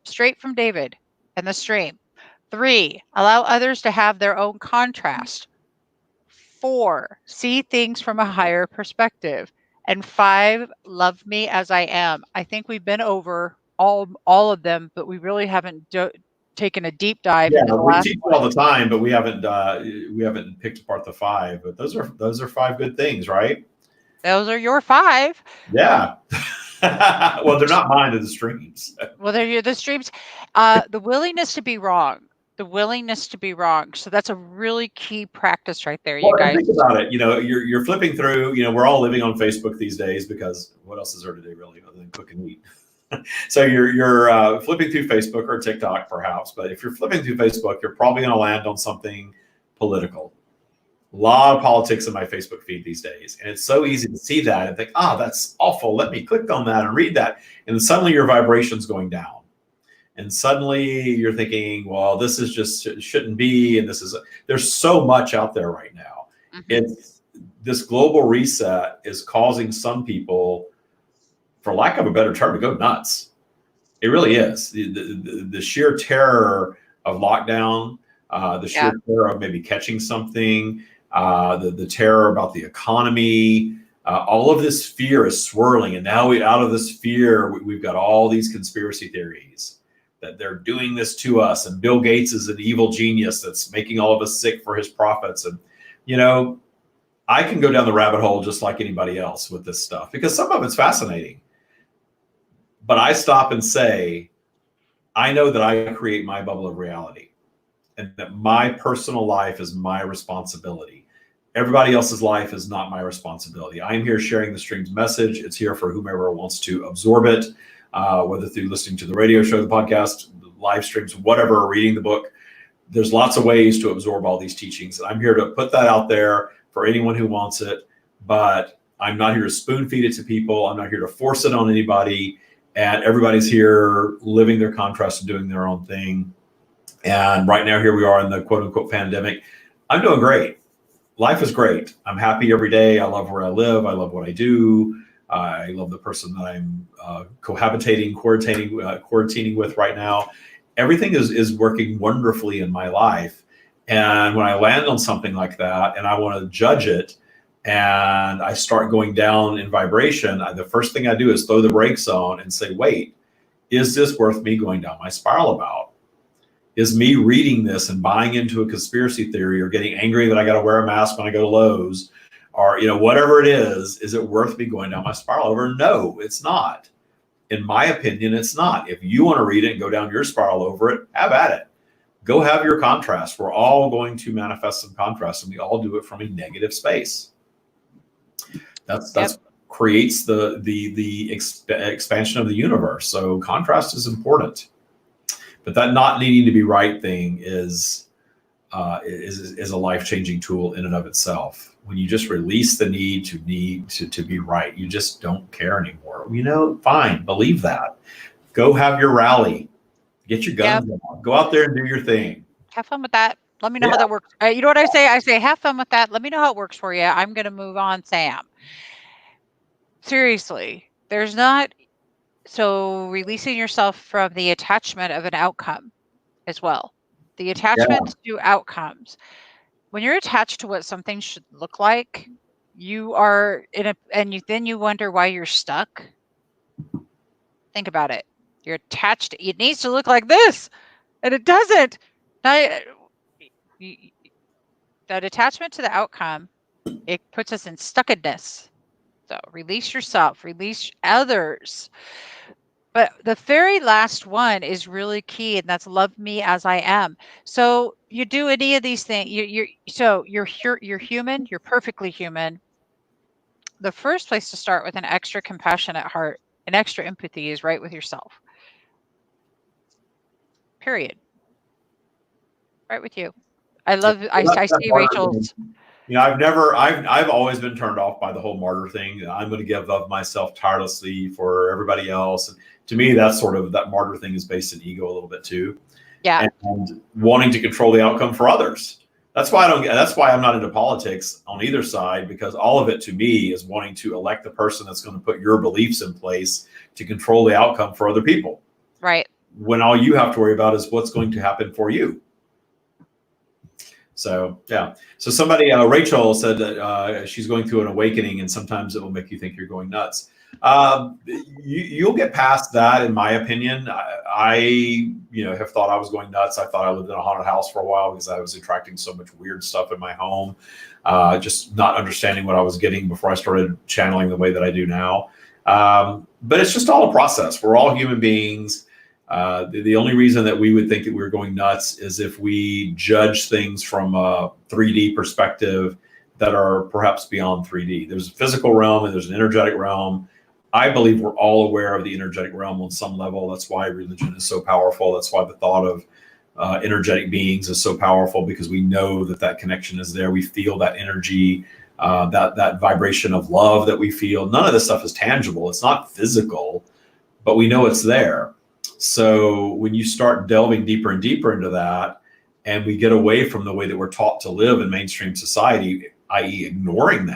B: David and the stream. 3, allow others to have their own contrast. 4, see things from a higher perspective. And 5, love me as I am. I think we've been over all of them, but we really haven't taken a deep dive into the
A: We
B: last
A: teach
B: one.
A: all the time, but we haven't picked apart the 5. But those are 5 good things, right?
B: Those are your 5.
A: Yeah. Well, they're not mine. They're the streams.
B: Well, they're the streams. The willingness to be wrong. The willingness to be wrong. So that's a really key practice right there, you guys.
A: Think about it. You're flipping through. We're all living on Facebook these days because what else is there today, really, other than cook and eat? So you're flipping through Facebook or TikTok, perhaps. But if you're flipping through Facebook, you're probably going to land on something political. A lot of politics in my Facebook feed these days, and it's so easy to see that and think, that's awful. Let me click on that and read that, and then suddenly your vibration's going down, and suddenly you're thinking, well, this is just shouldn't be, and there's so much out there right now. It's this global reset is causing some people, for lack of a better term, to go nuts. It really is. The sheer terror of lockdown, the sheer terror of maybe catching something, the terror about the economy, all of this fear is swirling. And now out of this fear, we've got all these conspiracy theories that they're doing this to us. And Bill Gates is an evil genius that's making all of us sick for his profits. And, I can go down the rabbit hole just like anybody else with this stuff because some of it's fascinating. But I stop and say, I know that I create my bubble of reality and that my personal life is my responsibility. Everybody else's life is not my responsibility. I'm here sharing the stream's message. It's here for whomever wants to absorb it, whether through listening to the radio show, the podcast, the live streams, whatever, or reading the book. There's lots of ways to absorb all these teachings. And I'm here to put that out there for anyone who wants it. But I'm not here to spoon feed it to people. I'm not here to force it on anybody. And everybody's here living their contrast and doing their own thing. And right now, here we are in the quote unquote pandemic. I'm doing great. Life is great. I'm happy every day. I love where I live. I love what I do. I love the person that I'm quarantining with right now. Everything is working wonderfully in my life. And when I land on something like that and I want to judge it and I start going down in vibration, the first thing I do is throw the brakes on and say, wait, is this worth me going down my spiral about? Is me reading this and buying into a conspiracy theory or getting angry that I got to wear a mask when I go to Lowe's or, whatever it is it worth me going down my spiral over? No, it's not. In my opinion, it's not. If you want to read it and go down your spiral over it, have at it. Go have your contrast. We're all going to manifest some contrast, and we all do it from a negative space. That's creates the expansion of the universe. So contrast is important. But that not needing to be right thing is a life-changing tool in and of itself. When you just release the need to be right, you just don't care anymore. Fine, believe that. Go have your rally. Get your guns on. Go out there and do your thing.
B: Have fun with that. Let me know how that works. You know what I say? I say, have fun with that. Let me know how it works for you. I'm going to move on, Sam. Seriously, there's not. So releasing yourself from the attachment of an outcome as well. The attachment to outcomes. When you're attached to what something should look like, you are then you wonder why you're stuck. Think about it. You're attached. It needs to look like this, and it doesn't. Now, that attachment to the outcome, it puts us in stuckedness. So release yourself, release others. But the very last one is really key, and that's love me as I am. So you do any of these things, you're human, you're perfectly human. The first place to start with an extra compassionate heart and extra empathy is right with yourself. Period. Right with you. I see Rachel's.
A: I've always been turned off by the whole martyr thing. I'm going to give of myself tirelessly for everybody else. And to me, that's sort of, that martyr thing is based in ego a little bit too.
B: Yeah.
A: And wanting to control the outcome for others. That's why I'm not into politics on either side, because all of it to me is wanting to elect the person that's going to put your beliefs in place to control the outcome for other people.
B: Right.
A: When all you have to worry about is what's going to happen for you. So, yeah. So somebody, Rachel said that she's going through an awakening, and sometimes it will make you think you're going nuts. You'll get past that, in my opinion. I have thought I was going nuts. I thought I lived in a haunted house for a while because I was attracting so much weird stuff in my home, just not understanding what I was getting before I started channeling the way that I do now. But it's just all a process. We're all human beings. The only reason that we would think that we're going nuts is if we judge things from a 3D perspective that are perhaps beyond 3D. There's a physical realm and there's an energetic realm. I believe we're all aware of the energetic realm on some level. That's why religion is so powerful. That's why the thought of energetic beings is so powerful, because we know that connection is there. We feel that energy, that vibration of love that we feel. None of this stuff is tangible. It's not physical, but we know it's there. So when you start delving deeper and deeper into that, and we get away from the way that we're taught to live in mainstream society, i.e. ignoring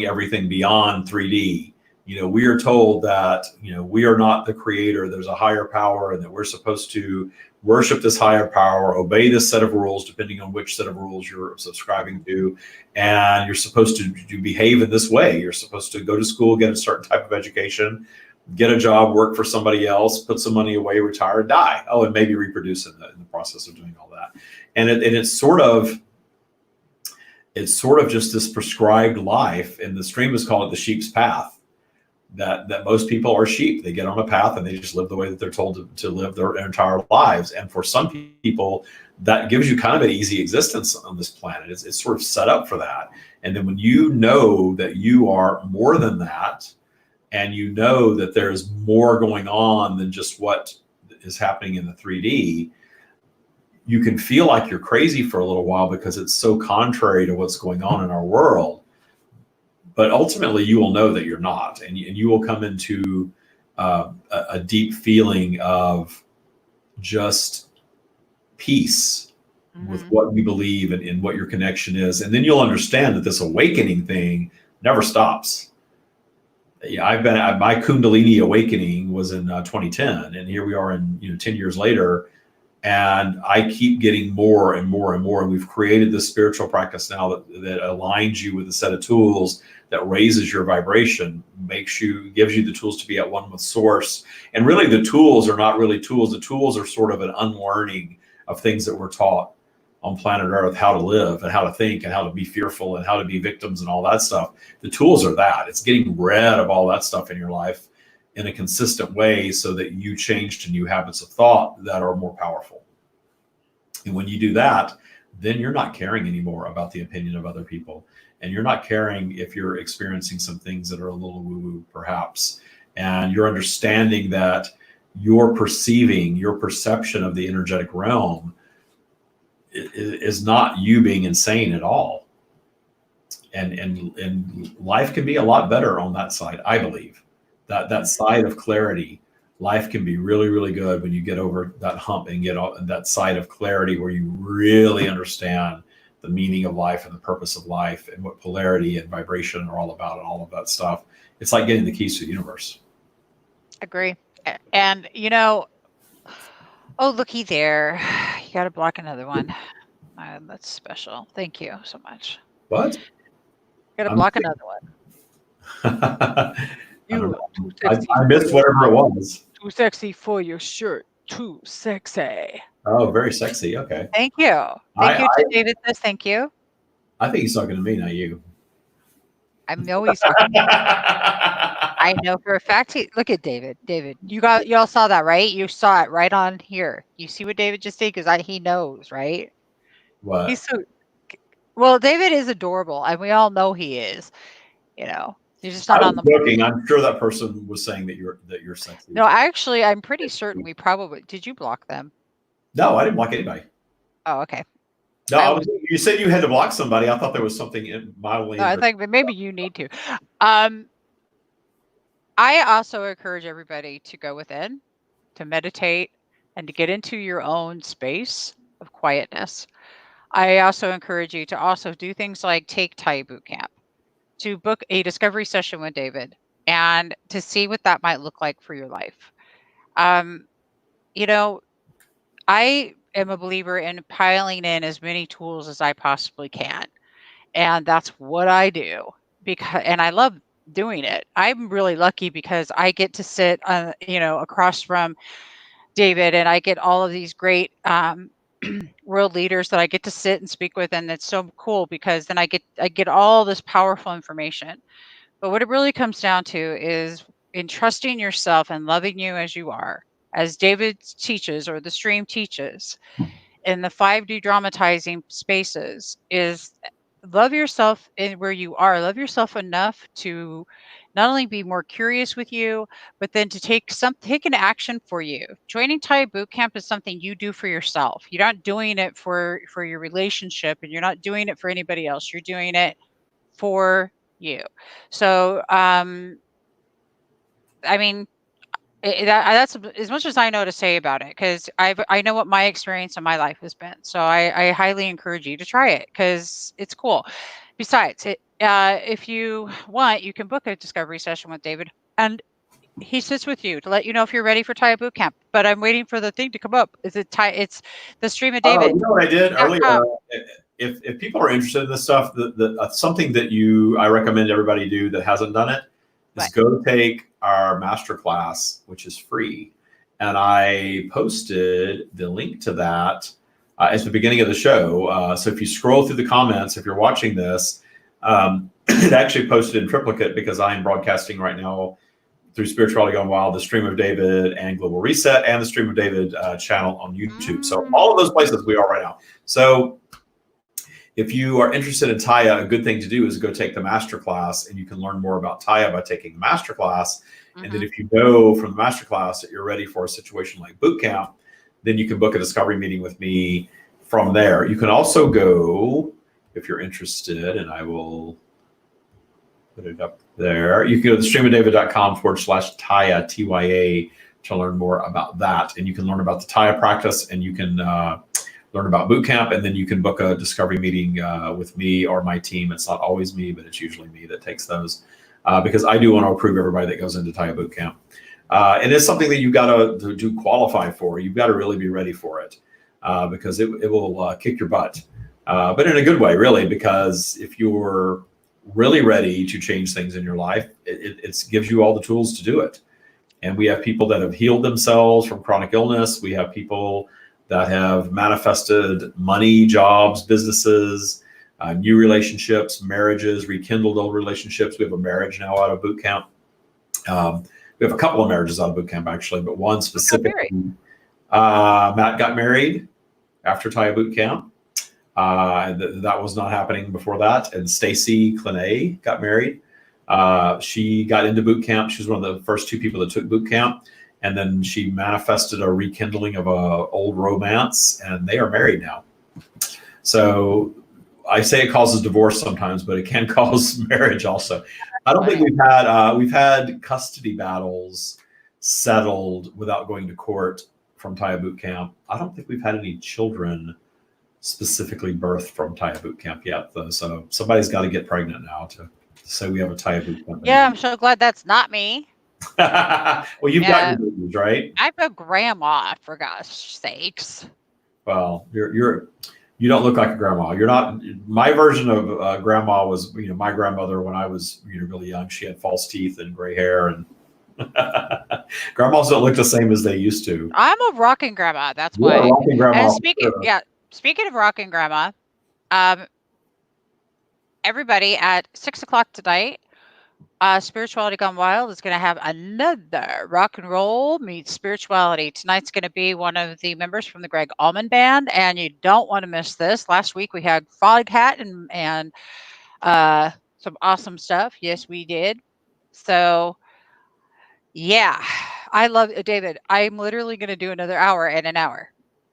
A: everything beyond 3D. We are told that, we are not the creator. There's a higher power, and that we're supposed to worship this higher power, obey this set of rules, depending on which set of rules you're subscribing to. And you're supposed to behave in this way. You're supposed to go to school, get a certain type of education, get a job, work for somebody else, put some money away, retire, die. Oh, and maybe reproduce in the process of doing all that. And it's sort of just this prescribed life. And the streamers call it the sheep's path. That most people are sheep. They get on a path and they just live the way that they're told to live their entire lives. And for some people, that gives you kind of an easy existence on this planet. It's sort of set up for that. And then when you know that you are more than that, and you know that there's more going on than just what is happening in the 3D, you can feel like you're crazy for a little while because it's so contrary to what's going on in our world. But ultimately, you will know that you're not, and you will come into a deep feeling of just peace with what you believe and what your connection is. And then you'll understand that this awakening thing never stops. Yeah, my Kundalini awakening was in 2010, and here we are in 10 years later, and I keep getting more and more and more. And we've created this spiritual practice now that aligns you with a set of tools that raises your vibration, gives you the tools to be at one with source. And really, the tools are not really tools. The tools are sort of an unlearning of things that we're taught on planet Earth, how to live and how to think and how to be fearful and how to be victims and all that stuff. The tools are that. It's getting rid of all that stuff in your life in a consistent way so that you change to new habits of thought that are more powerful. And when you do that, then you're not caring anymore about the opinion of other people. And you're not caring if you're experiencing some things that are a little woo-woo, perhaps. And you're understanding that your perception of the energetic realm is not you being insane at all. And life can be a lot better on that side, I believe. That side of clarity, life can be really, really good when you get over that hump and get that side of clarity where you really understand the meaning of life and the purpose of life and what polarity and vibration are all about and all of that stuff. It's like getting the keys to the universe.
B: Agree. And oh, looky there. You got to block another one. That's special. Thank you so much.
A: What?
B: Got to block another one.
A: I missed whatever it was.
B: Too sexy for your shirt. Too sexy.
A: Oh, very sexy. Okay.
B: Thank you. Thank you to David. Thank you.
A: I think he's talking to me, not you.
B: I know he's talking. I know for a fact. Look at David. David, you all saw that, right? You saw it right on here. You see what David just did because he knows, right?
A: What?
B: He's so well. David is adorable, and we all know he is. He's just
A: I
B: not
A: was
B: on the.
A: joking. I'm sure that person was saying that you're sexy.
B: No, actually, I'm pretty certain we probably did. You block them?
A: No, I didn't block anybody.
B: Oh, okay.
A: No, you said you had to block somebody. I thought there was something mildly.
B: No, I think maybe you need to. I also encourage everybody to go within, to meditate, and to get into your own space of quietness. I also encourage you to also do things like take Taya Boot Camp, to book a discovery session with David, and to see what that might look like for your life. I am a believer in piling in as many tools as I possibly can. And that's what I do and I love doing it. I'm really lucky because I get to sit, across from David, and I get all of these great world leaders that I get to sit and speak with. And it's so cool because then I get all this powerful information. But what it really comes down to is in trusting yourself and loving you as you are, as David teaches, or the stream teaches in the 5D dramatizing spaces, is love yourself in where you are. Love yourself enough to not only be more curious with you, but then to take an action for you. Joining Taya Boot Camp is something you do for yourself. You're not doing it for your relationship, and you're not doing it for anybody else. You're doing it for you. So, I mean, that's as much as I know to say about it, because I know what my experience in my life has been. So I highly encourage you to try it because it's cool. Besides, if you want, you can book a discovery session with David, and he sits with you to let you know if you're ready for Taya Boot Camp. But I'm waiting for the thing to come up. It's the stream of David.
A: You know what I did earlier? If people are interested in this stuff, something that I recommend everybody do that hasn't done it is go take our masterclass, which is free. And I posted the link to that at the beginning of the show. So if you scroll through the comments, if you're watching this, it actually posted in triplicate because I am broadcasting right now through Spirituality Gone Wild, the Stream of David and Global Reset, and the Stream of David channel on YouTube. So all of those places we are right now. So if you are interested in Taya, a good thing to do is go take the masterclass, and you can learn more about Taya by taking the masterclass. And then if you know from the masterclass that you're ready for a situation like boot camp, then you can book a discovery meeting with me from there. You can also go, if you're interested, and I will put it up there. You can go to streamofdavid.com/Taya, TYA, to learn more about that. And you can learn about the Taya practice, and you can learn about boot camp, and then you can book a discovery meeting with me or my team. It's not always me, but it's usually me that takes those because I do want to approve everybody that goes into Taya Boot Camp. And it's something that you've got to qualify for. You've got to really be ready for it because it will kick your butt, but in a good way, really, because if you're really ready to change things in your life, it gives you all the tools to do it. And we have people that have healed themselves from chronic illness. We have people that have manifested money, jobs, businesses, new relationships, marriages, rekindled old relationships. We have a marriage now out of boot camp. We have a couple of marriages out of boot camp, actually, but one specifically. Matt got married after Taya Boot Camp. That was not happening before that. And Stacy Clenay got married. She got into boot camp. She was one of the first two people that took boot camp. And then she manifested a rekindling of a old romance, and they are married now. So I say it causes divorce sometimes, but it can cause marriage also. I don't think we've had custody battles settled without going to court from Taya Boot Camp. I don't think we've had any children specifically birthed from Taya Boot Camp yet, though. So somebody's got to get pregnant now to say we have a Taya Boot Camp.
B: Yeah, I'm so glad that's not me.
A: Well, you've got your babies, right?
B: I'm a grandma, for gosh sakes.
A: Well, you don't look like a grandma. You're not. My version of grandma was, my grandmother when I was, really young. She had false teeth and gray hair, and grandmas don't look the same as they used to.
B: I'm a rocking grandma. That's why.
A: Rocking grandma.
B: And speaking of rocking grandma, everybody at 6 o'clock tonight, Spirituality Gone Wild is going to have another rock and roll meets spirituality. Tonight's going to be one of the members from the Greg Allman Band, and you don't want to miss this. Last week we had Foghat and some awesome stuff. Yes, we did. So, yeah, I love David. I'm literally going to do another hour in an hour.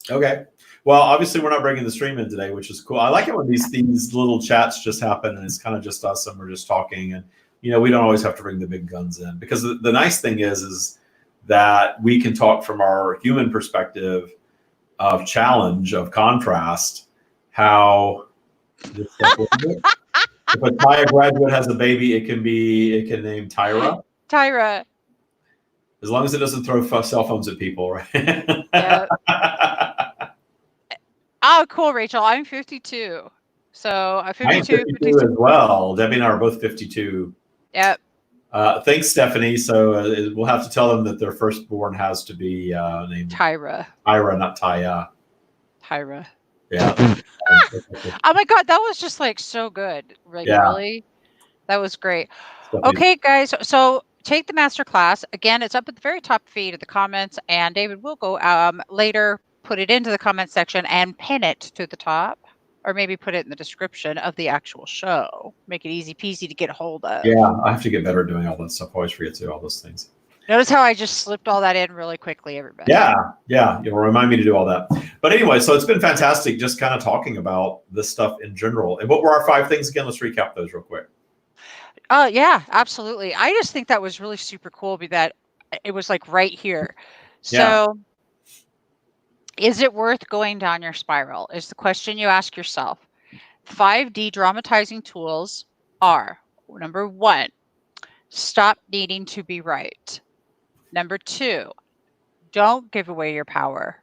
A: Okay. Well, obviously we're not bringing the stream in today, which is cool. I like it when these little chats just happen and it's kind of just us and we're just talking, and we don't always have to bring the big guns in, because the nice thing is that we can talk from our human perspective of challenge, of contrast, how this stuff if a Taya graduate has a baby, it can name Tyra.
B: Tyra.
A: As long as it doesn't throw cell phones at people, right?
B: Yeah. Oh, cool, Rachel. I'm 52. So I'm 52,
A: 52 as well. Debbie and I are both 52.
B: Yep.
A: Thanks, Stephanie. So we'll have to tell them that their firstborn has to be named
B: Tyra.
A: Tyra, not Taya.
B: Tyra.
A: Yeah.
B: Oh my God, that was just like so good. Like,
A: Yeah.
B: really? That was great.
A: Stephanie.
B: Okay, guys. So take the master class. Again, it's up at the very top feed of the comments, and David will go later, put it into the comment section and pin it to the top, or maybe put it in the description of the actual show. Make it easy peasy to get a hold of.
A: Yeah, I have to get better at doing all that stuff. I always forget to do all those things.
B: Notice how I just slipped all that in really quickly, everybody.
A: Yeah. You'll remind me to do all that. But anyway, so it's been fantastic just kind of talking about this stuff in general. And what were our 5 things again? Let's recap those real quick.
B: Yeah, absolutely. I just think that was really super cool, that it was like right here. So is it worth going down your spiral? Is the question you ask yourself. 5 de-dramatizing tools are: number 1, stop needing to be right. Number 2, don't give away your power.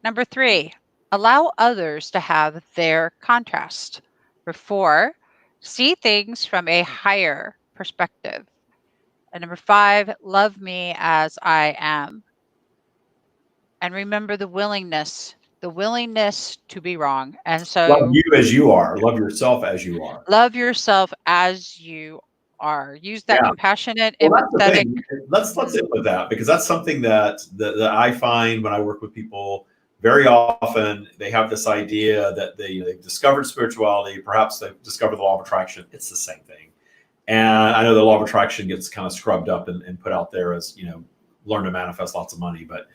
B: Number 3, allow others to have their contrast. Number 4, see things from a higher perspective. And number 5, love me as I am. And remember the willingness to be wrong. And so
A: love you as you are. Love yourself as you are.
B: Love yourself as you are. Use that compassionate, empathetic.
A: Let's end with that, because that's something that I find when I work with people. Very often they have this idea that they've discovered spirituality, perhaps they've discovered the law of attraction. It's the same thing. And I know the law of attraction gets kind of scrubbed up and put out there as, learn to manifest lots of money. But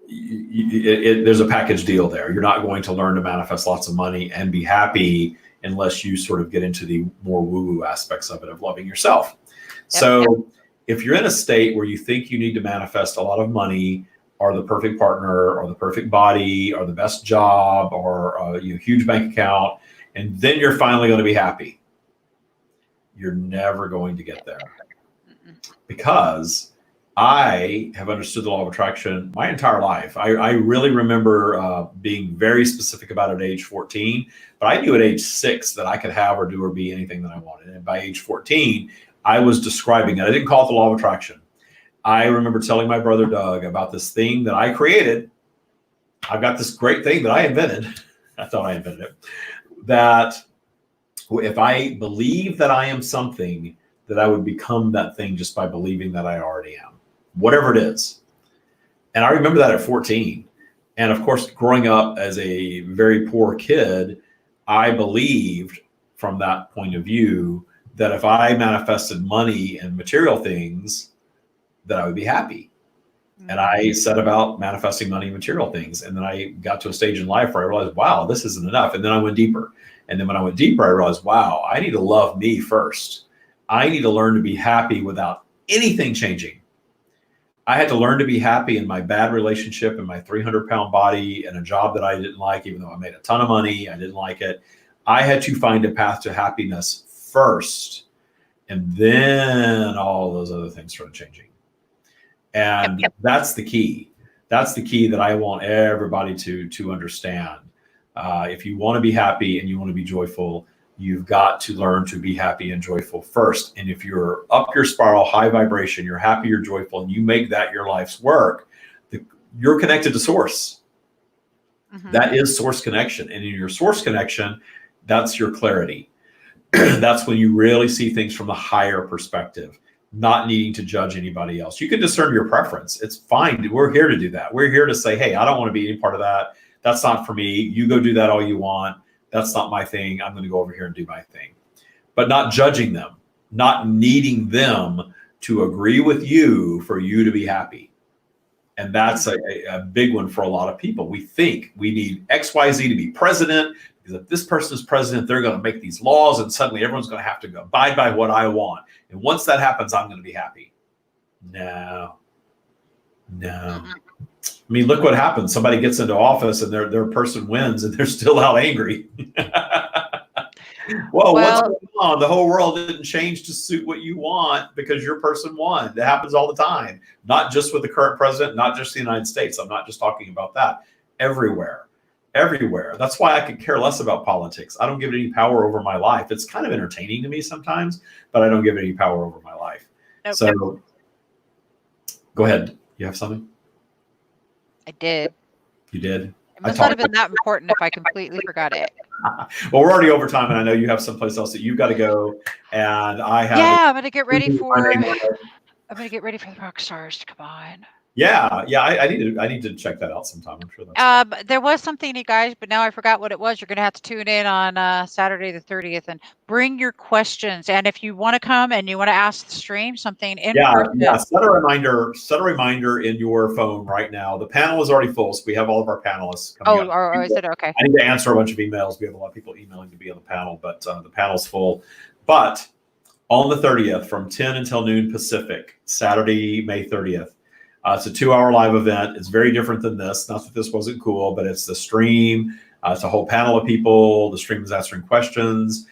A: there's a package deal there. You're not going to learn to manifest lots of money and be happy unless you sort of get into the more woo-woo aspects of it, of loving yourself. So if you're in a state where you think you need to manifest a lot of money, or the perfect partner, or the perfect body, or the best job, or a huge bank account, and then you're finally going to be happy, you're never going to get there. Because I have understood the law of attraction my entire life. I really remember being very specific about it at age 14, but I knew at age 6 that I could have or do or be anything that I wanted. And by age 14, I was describing it. I didn't call it the law of attraction. I remember telling my brother Doug about this thing that I created. I've got this great thing that I invented. I thought I invented it. That if I believe that I am something, that I would become that thing just by believing that I already am, whatever it is. And I remember that at 14. And of course, growing up as a very poor kid, I believed from that point of view that if I manifested money and material things, that I would be happy. And I set about manifesting money and material things. And then I got to a stage in life where I realized, wow, this isn't enough. And then I went deeper. And then when I went deeper, I realized, wow, I need to love me first. I need to learn to be happy without anything changing. I had to learn to be happy in my bad relationship and my 300-pound body and a job that I didn't like, even though I made a ton of money. I didn't like it. I had to find a path to happiness first. And then all those other things started changing. And that's the key. That's the key that I want everybody to understand. If you want to be happy and you want to be joyful, you've got to learn to be happy and joyful first. And if you're up your spiral, high vibration, you're happy, you're joyful, and you make that your life's work, you're connected to source. That is source connection. And in your source connection, that's your clarity. that's when you really see things from the higher perspective, not needing to judge anybody else. You can discern your preference. It's fine. We're here to do that. We're here to say, hey, I don't want to be any part of that. That's not for me. You go do that all you want. That's not my thing. I'm going to go over here and do my thing. But not judging them, not needing them to agree with you for you to be happy. And that's a big one for a lot of people. We think we need XYZ to be president, because if this person is president, they're going to make these laws and suddenly everyone's going to have to go abide by what I want. And once that happens, I'm going to be happy. No. I mean, look what happens. Somebody gets into office and their person wins and they're still out angry. Whoa, what's going on? The whole world didn't change to suit what you want because your person won. That happens all the time, not just with the current president, not just the United States. I'm not just talking about that. Everywhere. That's why I could care less about politics. I don't give it any power over my life. It's kind of entertaining to me sometimes, but I don't give it any power over my life.
B: Nope.
A: So go ahead. You have something?
B: I did.
A: You did?
B: It must not have been that important if I completely forgot it.
A: Well, we're already over time, and I know you have someplace else that you've got to go, and I have.
B: Yeah, I'm gonna get ready for the rock stars to come on.
A: Yeah, I need to check that out sometime. I'm sure that's.
B: There was something, you guys, but now I forgot what it was. You're gonna have to tune in on Saturday the 30th and bring your questions. And if you want to come and you want to ask the stream something in person,
A: set a reminder in your phone right now. The panel is already full, so we have all of our panelists coming up.
B: Or is it okay?
A: I need to answer a bunch of emails. We have a lot of people emailing to be on the panel, but the panel's full. But on the 30th, from 10 until noon Pacific, Saturday, May 30th. It's a 2-hour live event. It's very different than this. Not that this wasn't cool, but it's the stream. It's a whole panel of people. The stream is answering questions.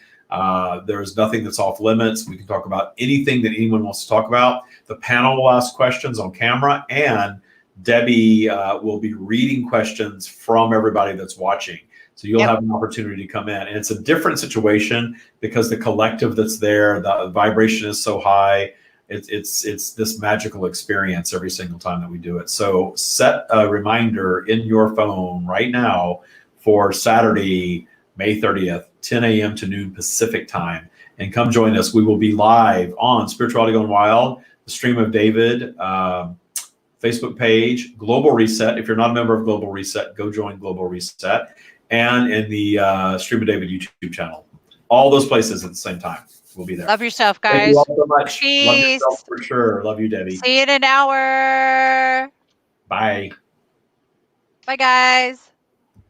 A: There's nothing that's off limits. We can talk about anything that anyone wants to talk about. The panel will ask questions on camera, and Debbie will be reading questions from everybody that's watching. So you'll have an opportunity to come in. And it's a different situation because the collective that's there, the vibration is so high. It's this magical experience every single time that we do it. So set a reminder in your phone right now for Saturday, May 30th, 10 a.m. to noon Pacific time, and come join us. We will be live on Spirituality Gone Wild, the Stream of David Facebook page, Global Reset. If you're not a member of Global Reset, go join Global Reset, and in the Stream of David YouTube channel. All those places at the same time. We'll be there.
B: Love yourself, guys.
A: Thank you all so much.
B: Peace.
A: Love yourself for sure. Love you, Debbie.
B: See you in an hour.
A: Bye.
B: Bye, guys.